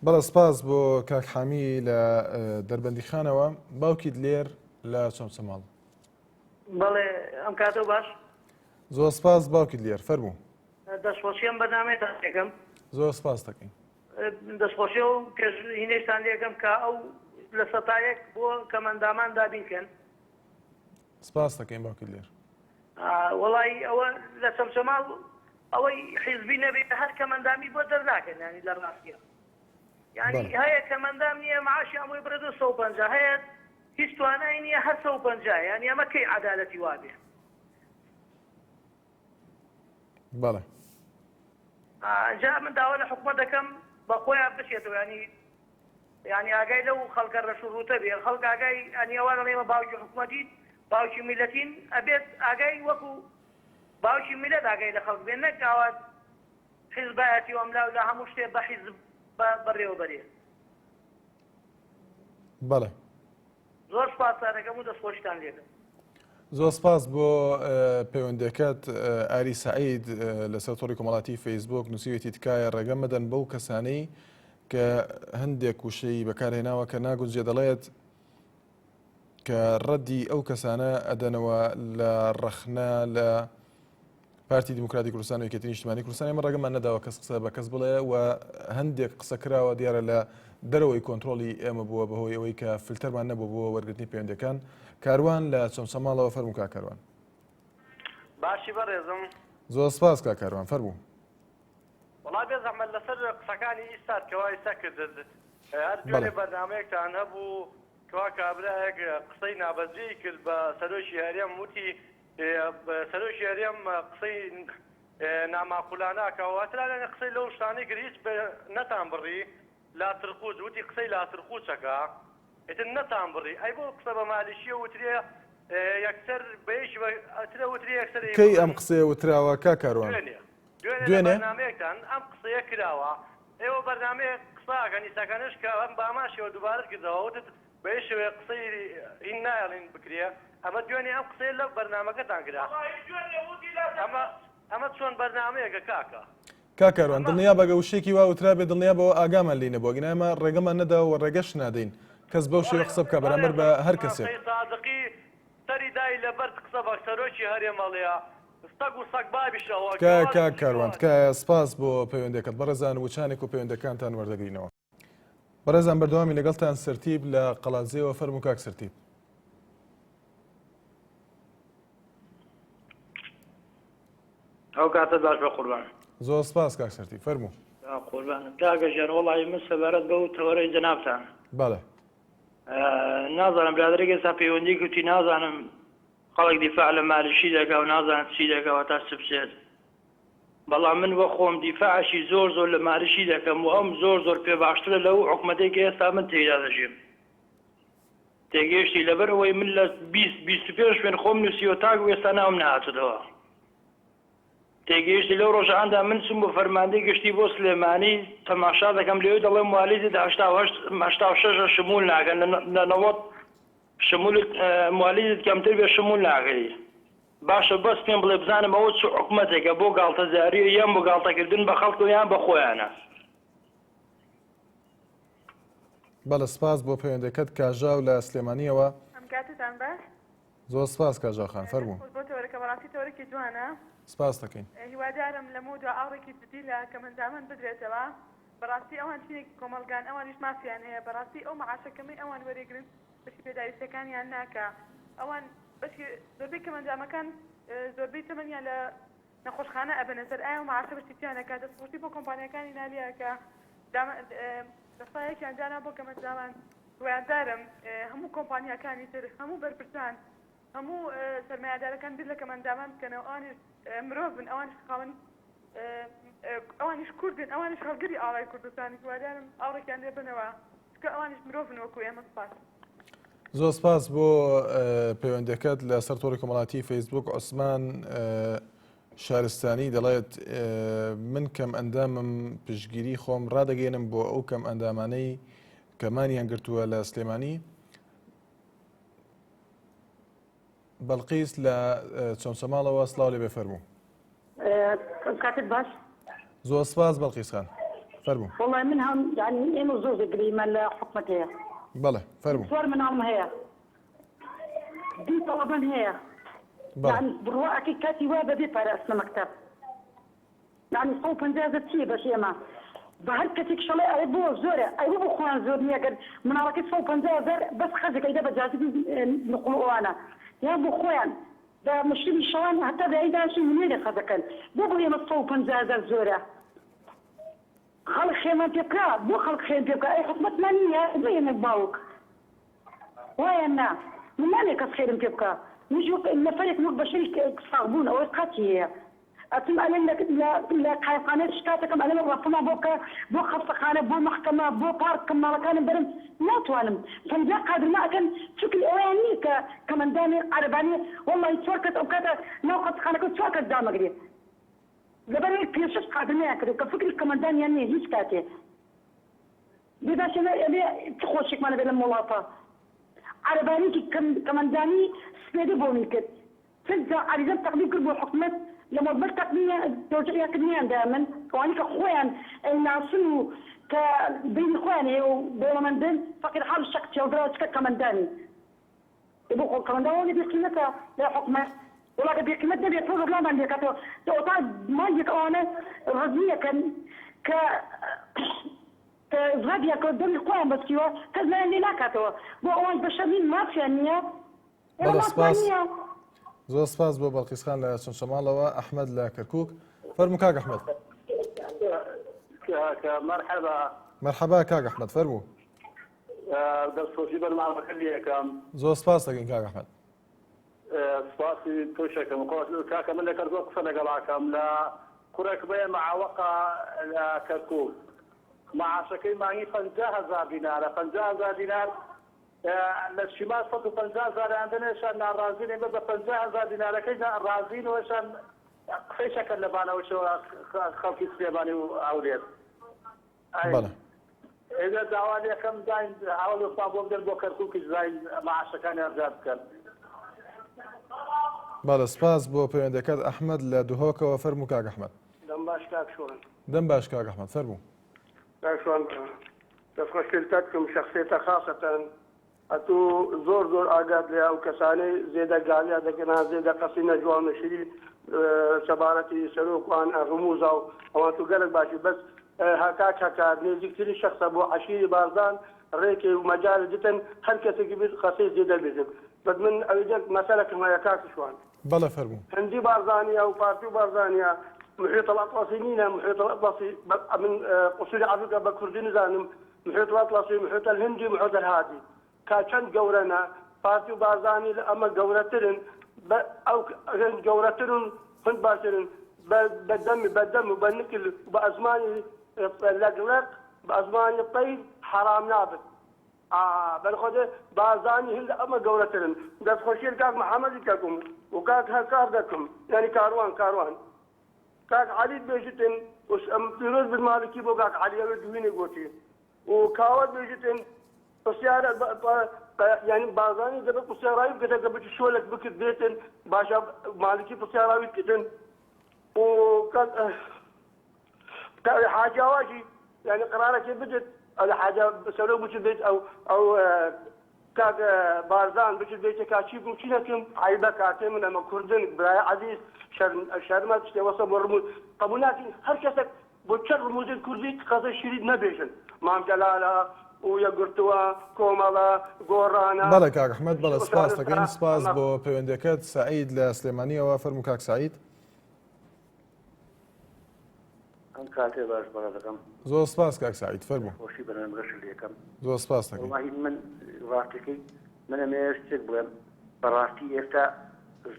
بەڵێ سپاس بۆ کاک حامی لە دەربەندیخانەوە. باوکیت لێر لە چەمچەماڵ.
بەڵێ ئەم کاتۆ باش.
زۆر سپاس باوکیت لێر فەرموو.
دەستخۆشیەم بەنامێتان دەکەم.
زۆر سپاس دەکەین.
دەستخۆشی و هینێشتان لێکەم کە ئەو لە سەتایەک بۆ کەمەندامان دابینکەن.
سپاس دەکەین باوکیت لێر.
وەڵی ئەوە لە چەمچەماڵ ئەوەی حیزبی نەبێت هەر کەمەندامی بۆ دەرداکەن ینی لە ڕاستیە.
يعني هي كمان دامنية معاشي أموي بردو 150 هي هیچ توانایی نییە هەر 150 یعنی ئەمە کەی عەدالەتی وابێ.
بەڵێ
جا من داوا لە حکومەت دەکەم بە خۆیان بچێتەوە ینی ئاگای لەو خەڵکە ڕەشوڕوتە بێ خەڵک ئاگای ئەنی ئەوان دەڵێمە باوکی حکومەتی باوکی میلەتین ئەبێت ئاگای وەکو باوکی میلەت ئاگای لە خەڵک بێن نەک ئاوات حیزبایەتی ئەملا و لە هەموو شتێ بە حیزب بەڕێوەبەرێ.
بەڵێ
زۆر سپاسانەکەم و دەستخۆشتان لێدەم.
زۆر سپاس بۆ پەیوەندەکەت ئاری سەعید لەسەر تۆڕی کۆمەڵاتی فەیسبوک نووسیوێتی تکایە ڕێگەم بدەن بەو کەسانەی کە هەندێک وشەی بەکارهێناوە کە ناگونجێ دەڵێت کە ڕەدی ئەو کەسانە ئەدەنەوە لە ڕەخنە لە پارتی دیموکراتی کوردستان و یەکێتی نیشتیمانی کوردستان. ئێمە ڕێگەمان نەداوە کەس قسە بە کەس بڵێ و هەندێک قسە کراوە دیارە لە دەرەوەی کۆنتترۆلی ئێمە بووە بەهۆی ئەوەی کە فیلتەرمان نەبوو بۆ وەرگرتنی پەیوەندەکان. کاروان لە چۆمسەماڵەوە فەرموو کا کاروان.
باشی بەڕێزم
زۆر سپاس کا کاروان فەرموو.
وڵای بێ زەحمەت لەسەر قسەکانی ئیسات کەوا ئێستا کردت هەر دوێنێ بەرنامەیەکتان هەبوو کەوا کابراایەک قسەی نابەجێی کرد بە سەرۆشی هەرێم وتی سەرۆشی هەرێم قسەی ناماقولانە کەواترانە قسەی لەو شتانەی کرد هیچ نەتان بڕی لاترخوچ وتی قسەی لاترخوچەکە ئێتر نەتان بڕی ئەی بۆ قسە بە مالیشیە وترێ یەکسەر بەیش ئەترە وتری یەکسەر
کەی ئەم قسەیە وتراوە کا کاروان
دوێنێ بەرنامەیەکتان ئەم قسەیە کراوە ئێوە بەرنامەیە قساکە نیساکانش کە ئەم باماشەوە دووبارە کردەوە وتت بەی شێوەیە قسەی هین نایڵین بکرێ ئەمە دوێنێ ئەم قسەیە لە بەرنامەکەتان کرا ئەمە چۆن بەرنامەیەکە کاکە
کا کاروان دڵنیا بەگە وشێکی وا وترا بێ دڵنیا بەوە ئاگامان لینە بۆ گینایمە ڕێگەمان نەداوە ڕێگەش نادەین کەس بەو شێوە قسە بکە بەرامبەر بە هەر کەسێک
سادقی سەری دای لەبەر قسە بە سەرۆکی هەرێمەڵەیە ستەگ و سەگ بابیشەوە
کا کاروان تکایە سپاس بۆ پەیوەندەکەت بەڕێزان وچانێک و پەیوەندەکانتان وەردەگرینەوە. بەڕێزان بەردەوامی لەگەڵتان سەرتیب لە قەڵازیەوە فەرموو کاک سەرتیب.
ئەو کاتە باش بە قوربان.
زۆر سپاس کاک سەرتیب فەرموو.
قوربان کاگەژێن وەڵی من سەبارەت بەو تەوەرەی جەنابتان.
بەڵێ
نازانم برادێک ئێستا پەیوەندی کوتی نازانم خەڵک دیفاع لە مالیشی دەکا و نازانێت چی دەکەوە تا چ بچێت. بەڵام من وە خۆم دیفاعشی زۆر زۆر لە مالیشی دەکەم و ئەم زۆر زۆر پێ باشترە لەو حکومەتێکی ئێستا من تێیدا دەژیم. تێگەیشتی لەبەر ئەوەی من لە 25 خوێن خۆم نووسیوە تاک و ئێستا ناوم نهاتەوە. تێگەیشتی لەو ڕۆژاندا من چوم بۆ فەرماندەی گشتی بۆ سلێمانی تەماشا دەکەم لێوێ دەڵێم والیدت 86 شمول ناکەن لە 90 شمولت موالیدت کەمتر بێ شمول ناکەی. باشە بەس پێم بڵێ بزانم ئەوە چ حکومەتێکە بۆ گاڵتەجاریە یان بۆ گاڵتەکردن بە خەڵک و یان بە خۆیانە.
بەڵێ سپاس بۆ پەیوەندەکەت کاژاو لە سلێمانیەوە.
ئەم کاتتان باش؟
زۆر سپاس کاژاوخان فەرموو.
بۆ تۆرەکە بەڕاستی تۆرەکی جوانە.
سپاس دەکەین.
هیوادارم لە مودە ئاڕێکی جدی لە کەمەندامان بدرێتەوە. بەڕاستی ئەوان چینێکی کۆمەلگان ئەوانیش مافیان هەیە بەڕاستی ئەو مەعاشەکەمەی ئەوان وەرەگرن بەشی پێداویستەکانیان ناکە. ئەوان بەشی زۆربەی کەمەندامەکان زۆربەی تەمەنیان لە نەخۆشخانە ئەبەنە سەر ئایا و مەعاشە بەشتیانەکە دەستخۆشی بۆ کۆمپانیەکانی نالیەکە دەستایەکیان دانا بۆ کەمەندامان. هیوادارم هەموو کۆمپانیەکانی تر هەموو بەرپرسان هەموو سەرمایه‌دارەکان بیر لە کەمەندامان بکەنەوە ئەوانیش مرۆڤن ئەوانیش خاوەن ئەوانیش کوردن ئەوانیش هەڵگری ئاڵای کوردستانی هیوادارم ئاڵێکیان لێ بنەوە چکە ئەوانیش مرۆڤن وەکو ئێمە. سپاس.
زۆر سپاس بۆ پەیوەندەکەت لە سەر تۆڕی کۆمەڵاتی فەیسبوک. عوسمان شارستانی دەڵێت من کەم ئەندامم پشتگیری خۆم ڕادەگەێنم بۆ ئەو کەم ئەندامانەی کەمانیان گرتووە لە سلێمانی. بەڵقیس لە چۆمسەماڵەوە سڵاو لێ بێ فەرموو.
کاتت باش؟
زۆر سپاس بەڵقیس خان فەرموو.
وڵای من هەم یعنی ئێمە زۆر دەگریمە لە حکومەت هەیە.
بەڵێ فەرموو.
زۆر مناڵم هەیە دی تەڵەبەن هەیە یعنی بڕواکەی کاتی وا بەبێ پاراستنە مەکتەب یعنی 150 چیە بەش ئێمە بە هەر کەسێک شەڵێ ئەوە بۆ زۆرە ئەوە بۆ خۆیان زۆر نییە گەر مناڵەکەی 150 بەس خەزەکەیدا بە جازبی نقڵ ئەوانە یان بۆ خۆیان دا مشکلی شەوان هەتا دایداشی منێرە خەزەکەن بۆ بڵێ ئێمە 150 زۆرە خلق خيمة تبكى بو خلق خيمة تبكى أي حكمة مانية زي باوك ويانا من مالك خير تبكى نشوف إن فريق نور بشري صاغبون أو قاتية أتم أنا لا قناة شكاتكم أنا رفنا بو خلق خانة بو محكمة بو بارك كما كان برم لا توانم فنجا قادر ما كان شكل أواني كمان داني عرباني والله يتوركت أو كذا نوقت خانة كنت توركت دامغري قبل بيشش قادر ما يأكل كفكر كمان داني يعني هيش كاتي بذا شيء تخوشك معنا بين الملاطة عرباني كمان داني سنيدي بونيكت فنجا عريزة تقديم كل حكمت لما قبلت تقنية توجيه كنيا دائما وأنا كأخوان الناصر كبين إخواني وبين من دين فقد حال الشك تجاوزات كمان داني يبقى كمان داني بيقيمتها لا حكمة ولا بيقيمتها بيطلب لا من ديكاتو تقطع ما يجيك أنا رزية كان كزغادية كدم إخوان بس كيوا كذا اللي لا كاتو وأول بشرين ما في النية
بەڵێ سپاس زۆر سپاس بۆ بەڵقیسخان لە چونشەماڵەوە ئەحمەد لە کەرکووک فەرموو کاک ئەحمەد. مەرحەبا کاک ئەحمەد فەرموو.
دەستخۆشی بەرنامەکە لێ یەکەم.
زۆر سپاس دەکەین کاک ئەحمەد.
سپاسی تۆشەکەم کاکە من لە کەرکووک قسە لەگەڵاکەم لە کوڕێک بێ مەعاوەقە لە کەرکووک معاشەکەی مانگی 50,000 دینارە 50,000 دینار لە شیمال 150,000 دەنێشان ناڕازین ئێمە بە 50,000 دینارەکەی ڕازین و ئێشان قسەی شەکەن لەبانەوەشەوە خەڵکی سلێمانی و ئاولێت ئێمە داوا لێکەم داین هەوڵ وەفا بۆ بدەن بۆ کەرکووکیش زاین معاشەکانی ئەرزاد بکەن.
بەڵێ سپاس بۆ پەیوەندەکەت ئەحمەد لە دوهۆکەوە فەرموو کاک ئەحمەد.
دەم باش کاک شۆڕن.
دەم باش کاک ئەحمەد فەرموو.
کاک شۆڕن دەستخۆشکردتە بکەم شەخسێتە خاسەتەن ئەتوو زۆر زۆر ئاگات لێ ئەو کەسانەی زێدە گالیا دەکەن زێدە قەسینە جوانشری سەبارەتی سەرۆکوان ڕموزا و ئەوان تو گەلک باشی بەس هەکاک هەکات نێزیکترین شەخصە بۆ عەشیری بارزان ڕێکێ و مەجال دتن هەر کەسێکی بێت قەسەی زێدە بێژن بەس من ئەوێ مەسەلەکەم هەیە کاکشوان
بەڵێ فەرموو
هەندی بارزانیا و پارتی و بارزانیا محیط الأطلسي نينا محيط الأطلسي من أصول أفريقيا بكردي نزانم محيط الأطلسي محيط الهندي محيط الهادي كاشن جورنا بارتي بازاني أما جورترن أو جورترن هند باشرن بدم وبنكل بأزمان لقلق بأزمان الطيب حرام نابت بالخده بازاني هند أما جورترن دس خوشير كاك محمد كاكم وكاك هكار دكم يعني كاروان كاك علي بيجتن وش فيروز بالمالكي بو كاك علي دويني قوتي وكاوت بيجتن بسيارة يعني بازاني دبك بسيارة كده قبل شولك بكت بيتن باشا مالكي بسيارة كتن وكان حاجة واجي يعني قرارك بدت على حاجة بسلو بكت بيت أو كاك بارزان بكت بيت كاشيب مشينكم عيبة كاتم من أما كردن براي عزيز شرمات işte وصل برموز قبولاتي هر كسك بوشر رموز الكردي قصة شريد نبيشن مام جلالة ويا قرطوا كومالا غورانا
بەڵێ کاک ئەحمەد بەڵێ سپاس دەکەین سپاس بۆ پەیوەندەکەت سعید لە سلێمانیەوە فەرموو کاک سعید.
ئەم کاتێ باش بەڵێ دەکەم
زۆر سپاس کاک سعید فەرموو.
خۆشی بەنامگەش لێکەم
زۆر سپاس دەکەین.
من ڕاستەکەی منە مێش چێک بڵێم بەڕاستی ئێستا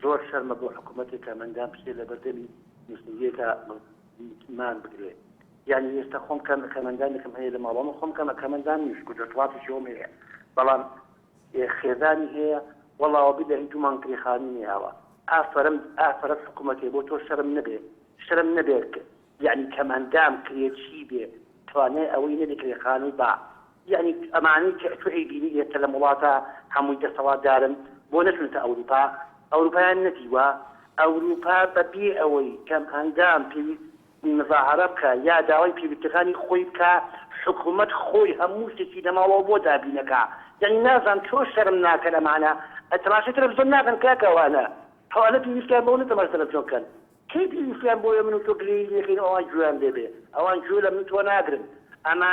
زۆر شەرمە بۆ حکوومەتێک کە مەندام پشتێ لە بەردەمی مسلمێتە مان بگرێت یعنی ئێستا خۆم کەمەندانێکم هەیە لە ماڵەوە خۆم کەمەندان نیش گوجەتواتی شۆم هەیە بەڵام خێزانی هەیە وەڵاوە بێ لە هیچمان کرێخانی نیاوە ئافرەت حکوومەتێ بۆ تۆ شەرم نەبێت یعنی کەمەندام کرێچی بێ توانێت ئەوەی نەبێ کرێخانی با یعنی ئەمانەی کە تو ئەیبینی ئێستا لە وڵاتە هەمووی دەسەڵاتدارن بۆ نەچونەتە ئەوروپایان نەدیوە ئەوروپا بەبێ ئەوەی کەم هەنگام پێویست مزاحرە بکە یا داوای پێویستەکانی خۆی بکە حکوومەت خۆی هەموو شتێکی لەماڵەوە بۆ دابینەکە یعنی نازانم تۆ شەرم ناکەن ئەمانە ئەتەماشای تەلەڤیزیۆن ناکەن کاکەوانە هەوانە پێویستیان بۆ نەتەماشا تەلەڤیزیۆن کەن کەی پێویستیان بۆیە من و تۆ گلەی لێخین ئەوان گوێیان لێبێ ئەوان گوێ لە من تۆ ناگرن ئەما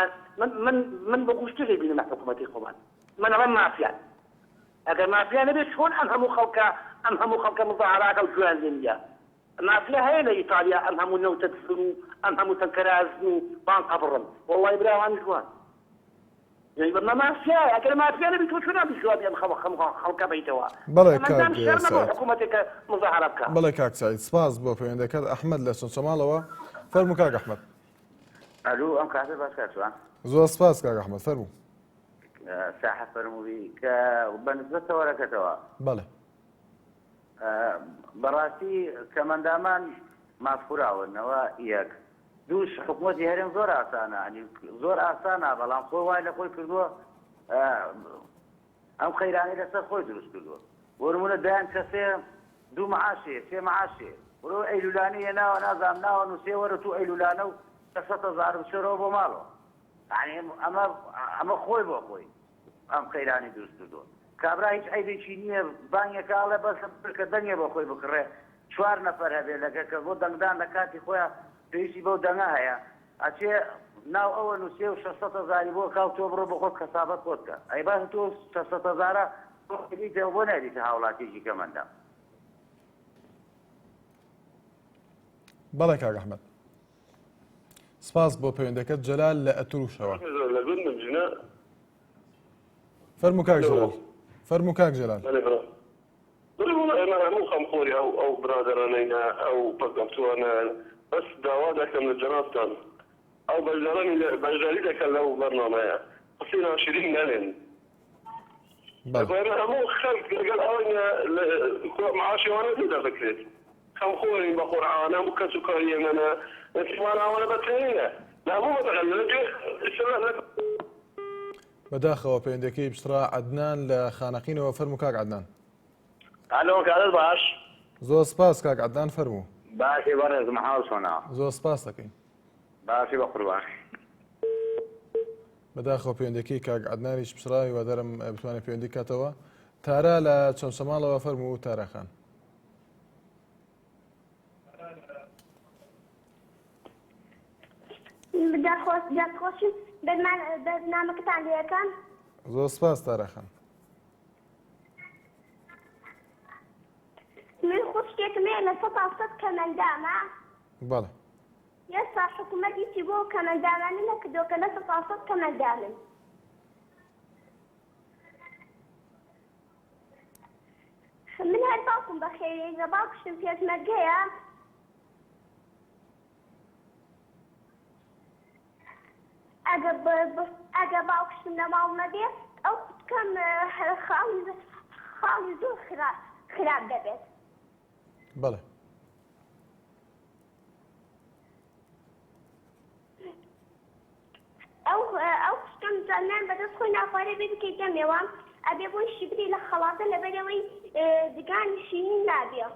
من بە گوشتێکی بینم حکوومەتی خۆمان من ئەڵەم مافیان ئەگەر مافیا نەبێت چۆن ئەم هەموو خەڵکە مزاحراکە و گوێیان لێ نییە نافلة هي لإيطاليا أم هم نوتة تدفنوا أم هم تنكرازنوا بان قبرم والله إبراهيم عن الجوان يعني ما فيها أكل ما فيها نبي توشنا بشواب يا خلق بيتوا
بەڵێ
من دام
کاک
شرنا
سعید
بحكومتك مظاهرة بك
بەڵێ کاک سعید سپاس بۆ پەیوەندەکەت ئەحمەد لە سنچەماڵەوە فەرموو کاک ئەحمەد
الو ام كاتب بس كاتب
زۆر سپاس کاک ئەحمەد فەرموو
ساحه فرموي بالنسبه ورقتها
بەڵێ
براسي كمان دامان مافوراونەوە یەک دووش حکوومەتی هەرێم زۆر ئاسانە ینی زۆر ئاسانە بەڵام خۆی وای لە خۆی کردووە ئەم خەیرانەی لەسەر خۆی دروست کردووە بۆ نمونە دایان کەسێ دوو معاشێ سێ معاشێ وەرەوە ئەیلولانەیە ناوە نازانم ناوە نووسێ وەرە تو ئەیلولانە و 100,000 بچێرەوە بۆ ماڵەوە ینی ئەمە خۆی بۆ خۆی ئەم خەیرانی دروست کردووە کابرا هیچ عیبێکی نییە بانگێکاڵێ بەسە کە دەنگێ بۆ خۆی بکڕێ 4 نەفەر هەبێ لەگە کە بۆ دەنگدان لە کاتی خۆیان پێویستی بەو دەنگە هەیە ئەچێ ناو ئەوە نووسێ و 600,000 بۆ کاو تۆ بڕۆ بە خۆت کەسابەت خۆت کە ئەی باش تۆ 600,000 بۆ نەریتە هاوڵاتیێکی کەمەندە
بەڵێ کاک ئەحمەد سپاس بۆ پەیوەندەکەت جەلال لە ئەتروشەوە فەرموو کاک جەلال فەرموو کاک جەلال
أنا مو خمخوري أو برادرانينا أو بقمتوانا بس دعواتك من الجنابتان أو بجاريدك لو برنامج قصينا 20 مليون فأنا مو خلق قال أنا معاشي وأنا زيدا فكرت خمخوري بقرعانا ممكن سكريا أنا انتمانا وأنا بتهينا لا مو بتغلق
بەداخەوە پەیوەندەکەی بشرا عەدنان لە خانەقینەوە فەرموو کاک عەدنان
الو كاتب باش
زۆر سپاس کاک عەدنان فەرموو
باشي برز محاول صنع
زۆر سپاس دەکەین
باشي بقربان
بەداخەوە پەیوەندەکەی کاک عەدنانیش بشرا هیوادارم بتوانێت پەیوەندی کاتەوە تارا لە چەمشەماڵەوە فەرموو تاراخان
دەخۆشم بەرنامەکەتان لێکان
زۆر سپاس تاراخان
من خوشکێکم لە 100 کەمەندامە
بەڵێ
ئێستا حکوومەتیی بۆ کەمەندامانە نەکردووە لە 100 کەمەندامن من هەر باوکم بە خێرێزە باوکشم پێشمەرگەیە ئەگە باوکشم لە ماڵ نەبێت ئەو کەم خاڵی زۆر خراپ دەبێت
بەڵێ
ئەو شتم زانان بەدەست خۆی ناخوارێ بێ بکەیت دەمێوە ئەبێ بۆی شیبری لە خەڵاتە لەبەرەوەی دگانی شیرین نابێ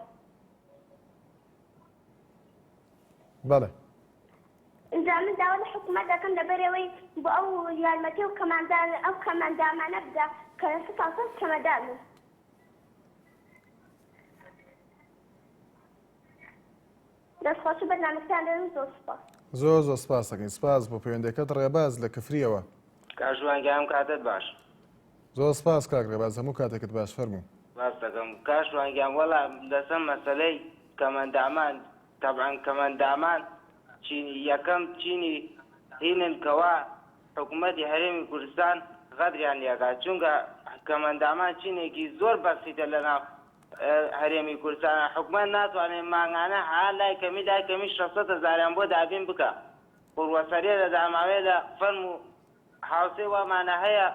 بەڵێ
اینجا من داوا لە حکوومەت دەکەم لەبەرەوەی بۆ ئەو یارمەتی و ئەو کەمەندامانە بدە کە لە 100 کەمەندامن دەستخۆشی بەرنامەکەتان لێرن زۆر سپاس
زۆر سپاس دەکەین سپاس بۆ پەیوەندەکەت ڕێباز لە کفریەوە
کاشوانگام کاتت باش
زۆر سپاس کاک ڕێباز هەموو کاتێکت باش فەرموو
باس دەکەم کاشوانگام وەڵا لەسەر مەسەلەی کەمەندامان طبعا کەمەندامان یەکەم چینی هینن کەوا حکوومەتی هەرێمی کوردستان غەدریان لێکات چونکە کەمەندامان چینێکی زۆر بەسیتە لەناو هەرێمی کوردستان حکوومەت ناتوانێت مانگانە لای کەمی 600,000 بۆ دابین بکە قوڕوەسەریە لە داماوێ لە فەرم و هاوسێ وامانە هەیە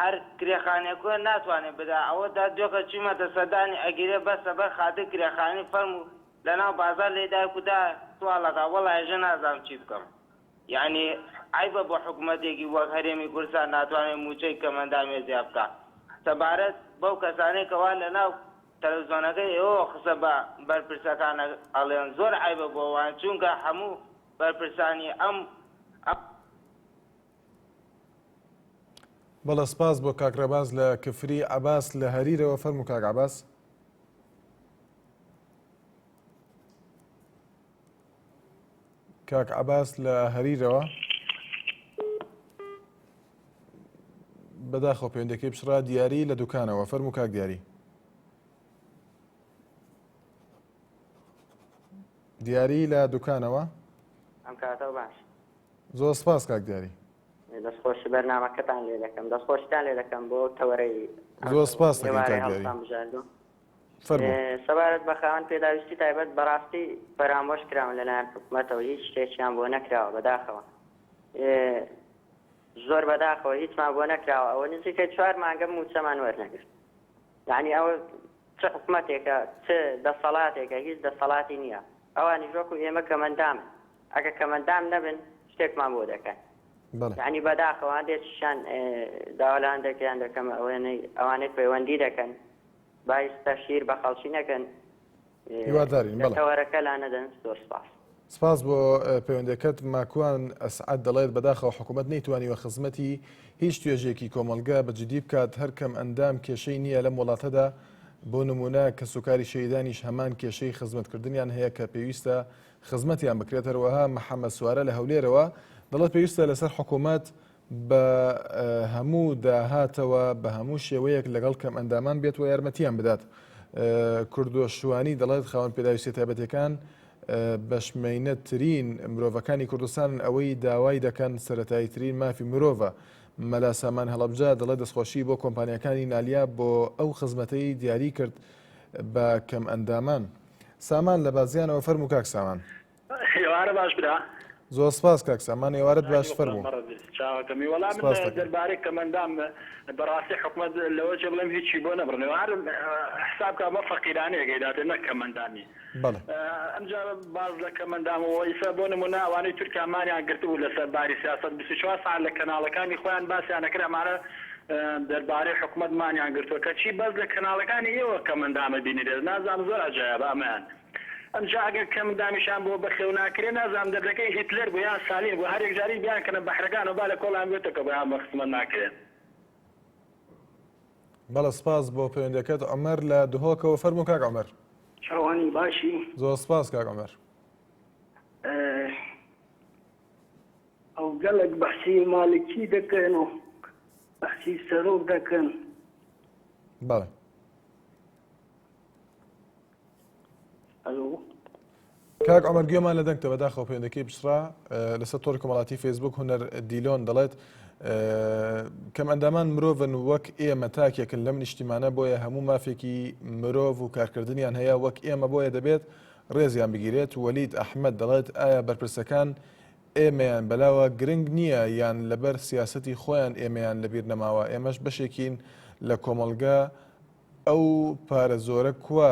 هەر کرێخانێکوە ناتوانێت بدا ئەوە دا دوێکە چیمەتە سەدانی ئەگیرێ بەسە بەر خاتر کرێخانی فەرم و لەناو بازار لێدایکودا توالەکە وەڵا ێژە نازانم چی بکەم یعنی عیبە بۆ حکوومەتێکی وەک هەرێمی کوردستان ناتوانێت موچەی کەمەندامێزیا بکە سەبارەت بەو کەسانەی کەوا لەناو تەلەڤیزۆنەکەی ئێوە قسە بە بەرپرسەکانە ئەڵێن زۆر عیبە بۆوان چونکە هەموو بەرپرسانی ئەم
بەڵە سپاس بۆ کاک ڕێباز لە کفری عەباس لە هەریرەوە فەرموو کاک عەباس کاک عەباس لە هەریرەوە بەداخەوە پەیوەندەکەی بشرا دیاری لە دوکانەوە فەرموو کاک دیاری دیاری لە دوکانەوە
ئەم کاتەوە باش
زۆر سپاس کاک دیاری
دەستخۆشی بەرنامەکەتان لێ دەکەم دەستخۆشتان لێ دەکەم بۆ تەوەرەی
زۆر سپاس دەکەین کاک دیاری
هەڵسان بژاردووە
فەرموو
سەبارەت بە خاوەن پێداویستی تایبەت بەڕاستی پەرامۆش کراون لەلایەن حکوومەتەوە هیچ شتێکیان بۆ نەکراوە بەداخەوە زۆر بەداخەوە هیچمان بۆ نەکراوە ئەوە نزیکە 4 مانگە موچەمان وەرنەگرت یعنی ئەوە چه حکوومەتێکە چه دەسەڵاتێکە هیچ دەسەڵاتی نییە ئەوانی ژۆک و ئێمە کەمەندامن ئەگە کەمەندام نەبن شتێکمان بۆ دەکەن یعنی بەداخەوە هەندێکیشان داوالان دەکەیان دەکەم ئەوانێت پەیوەندی دەکەن باعث شیر بە خەڵکی نەکەن تەوەرەکە لا نەدەن زۆر سپاس
سپاس بۆ پەیوەندەکەت ماکوان ئەسعەد دەڵێت بەداخەوە حکوومەت نەیتوانیوە خزمەتی هیچ توێژێکی کۆمەلگا بەجددی بکات هەرکەم ئەندام کێشەی نییە لەم وڵاتەدا بۆ نمونە کە سوکاری شەیدانیش هەمان کێشەی خزمەتکردنیان هەیە کە پێویستە خزمەتیان بکرێت هەروەها محەممەد سوارە لە هەولێرەوە دەڵێت پێویستە لەسەر حکوومەت بە هەموو داهاتەوە بە هەموو شێوەیەک لەگەڵ کەم ئەندامان بێت و یارمەتیان بدات کوردۆ شوانی دەڵێت خاوەن پێداویستی تایبەتەکان بەشمێنەترین مرۆڤەکانی کوردستان ئەوەی داوای دەکەن سەرەتاییترین مافی مرۆڤە مەلا سامان هەڵەبجا دەڵێت دەستخۆشی بۆ کۆمپانیەکانی نالیا بۆ ئەو خزمەتەی دیاری کرد بە کەم ئەندامان سامان لە بازیانەوە فەرموو کاک سامان
هێوارە باش برا
زۆر سپاس کاک سامان ێوارەت باش فەرموو
چاوەکەمی وەڵام دەربارەی کەمەندام بەڕاستی حکوومەت لەوە جێ بڵێم هیچی بۆ نەبڕنەوە حسابکە بە فەقیرانەیە گەیداتێ نە کەمەندامی ئەمجا باز لە کەمەندامەوە ئیسا بۆ نمونە ئەوانەی تورکیامانیان گرتبوو لەسەر باری سیاست 24 ساعت لە کەناڵەکانی خۆیان باسییان نەکرامانە دەربارەی حکوومەتمانیان گرتووە کەچی بەس لە کەناڵەکانی ئێوە کەمەندامە بینیرێت نازانم زۆر عەجایبە ئەمەیان ئەمجا ئەگەر کەمەندامیشان بۆ بەخێو ناکرێ نازانم دەردەکەی هیتلەر بۆ یان سالین بۆ هەرێک جاری بیان کەنە بەحرەکان و با لە کۆڵان بێتەکە بۆ یان بە خزمەت ناکرێت
بەڵە سپاس بۆ پەیوەندەکەت عومەر لە دهۆکەوە فەرموو کاک عومەر
چاوانی باشی
زۆر سپاس کاک عومەر
ئەو گەلک بەحسی مالکی دەکەن و بەحسی سەرۆک دەکەن
بەڵێ کاک عومەر گوێمان لە دەنگتە بەداخەوە پەیوەندەکەی بشرا لەسەر تۆڕی کۆمەڵاتی فێسبوک هونەر دیلۆن دەڵێت کەم ئەندامان مرۆڤن وەک ئێمە تاکێکن لەم نیشتیمانە بۆیە هەموو مافێکی مرۆڤ و کارکردنیان هەیە وەک ئێمە بۆیە دەبێت ڕێزیان بگیرێت وەلید ئەحمەد دەڵێت ئایا بەرپرسەکان ئێمەیان بەلاوە گرنگ نییە یان لەبەر سیاسەتی خۆیان ئێمەیان لەبیر نەماوە ئێمەش بەشێکین لە کۆمەلگا ئەو پارە زۆرە کووە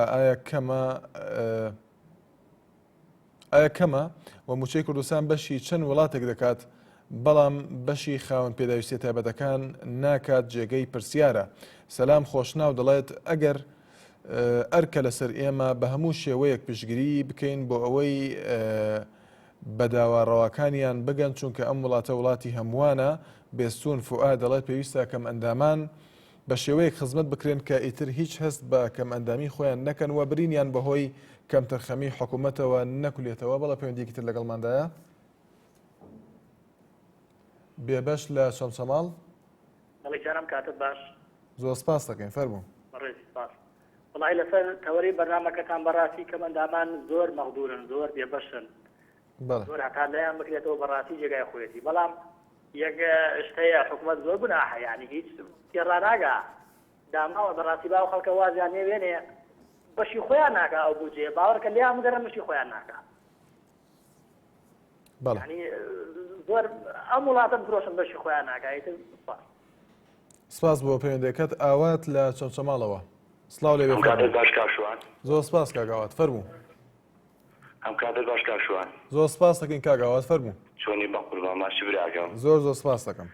ئایا کەمە و موچەی کوردستان بەشی چەند وڵاتێک دەکات بەڵام بەشی خاوەن پێداویستی تایبەتەکان ناکات جێگەی پرسیارە سەلام خۆشناو دەڵێت ئەگەر ئەرکە لەسەر ئێمە بە هەموو شێوەیەک پشگیری بکەین بۆ ئەوەی بەداواڕەوەکانیان بگەن چونکە ئەم وڵاتە وڵاتی هەمووانە بێستون فوئاد دەڵێت پێویستە کەم ئەندامان بە شێوەیەک خزمەت بکرێن کە ئیتر هیچ هەست بە کەم ئەندامی خۆیان نەکەن و برینیان بەهۆی کەم تەرخەمی حکوومەتەوە نەکولێتەوە بەڵە پەیوەندیەکی تر لەگەڵماندایە بێبەش لە شەمسەماڵ
دەڵێکارم کاتت باش
زۆر سپاس دەکەین فەرموو
بەڕێزی سپاس وڵای لەسەر تەوەری بەرنامەکەتان بەڕاستی کەمەندامان زۆر مەغدورن زۆر بێبەشن زۆر هەتا لەیان بکرێتەوە بەڕاستی جێگای خۆیەتی بەڵام یەک شتەیە حکوومەت زۆر گوناحە یعنی هیچ تێڕاناگا داماوە بەڕاستی باو خەڵکە وازیان نێوێنێ بەشی خۆیان ناکا ئەو بجێ باوەڕکە لێیان بگەرن بەشی خۆیان ناکا ینی زۆر ئەم وڵاتە فرۆشن بەشی خۆیان ناکایتر
سپاس بۆ پەیوەندەکەت ئاوات لە چەمچەماڵەوە سڵاو لێ
باش کاشوان
زۆر سپاس کاگاوات فەرموو
ئەم کاتت باش کاشوان
زۆر سپاس دەکەین کاگاوات فەرموو
چۆنی بەقوربان ماشی براکەم
زۆر سپاس دەکەم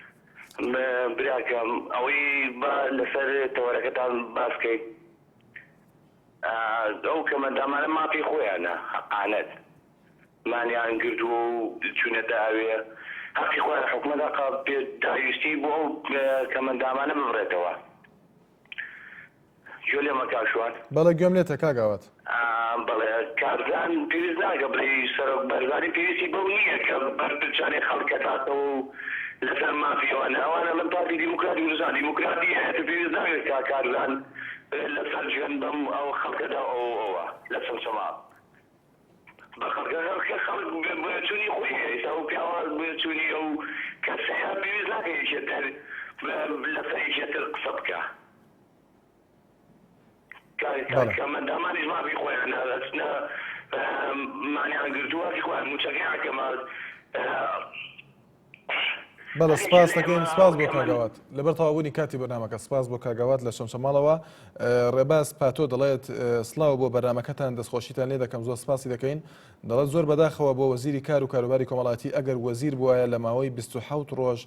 براکەم ئەوەی لەسەر تەوەرەکەتان باسکەیت ئەو کەمەندامانە مافی خۆیانە حەقانەت مانیان کرد و چوونەتە ئەوێ حەقی خۆیان حکوومەت پێداویستی بۆ ئەو کەمەندامانە ببڕێتەوە گوێ لێمە کاشوان
بەڵێ گوێم لێتە کاگاوات
بەڵێ کارزان پێویست ناکە بڵێ سەرۆک بەرزانی پێویستی بەو نییە کە بەرپرسانی خەڵکەتاتەوە و لەسەر مافیەوەنە ئەوانە من پارتی دیموکراتی وزان دیموکراتی هەیە پێویست ناوێت کا کارزان لەسەر ژێن بەم ئەو خەڵکەدا ئەوە لە چەمچەماڵ بەخەڵکە خەڵک بچوونی خۆی هێستا و پیاوە بچوونی ئەو کەسەیە پێویست ناکە هێشتر لەسەر هێشتر قسە بکە کەمەندامانیش مابی خۆیان ئەچنە مانیان گرتووەکی خۆیان موچەکەیانکەمە
بەڵە سپاس دەکەین سپاس بۆ کاگاوات لەبەر تەواوبوونی کاتی بەرنامەکە سپاس بۆ کاگاوات لە شەمشەماڵەوە ڕێباز پاتۆ دەڵێت سڵاو بۆ بەرنامەکەتان دەستخۆشیتان لێ دەکەم زۆر سپاسی دەکەین دەڵێت زۆر بەداخەوە بۆ وەزیری کار و کاروباری کۆمەڵاتی ئەگەر وەزیر بووایە لە ماوەی 27 ڕۆژ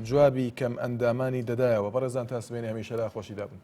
جوابی کەم ئەندامانی دەدایەوە بەڕێزان تا سبێنی هەمیشە لا خۆشی دابن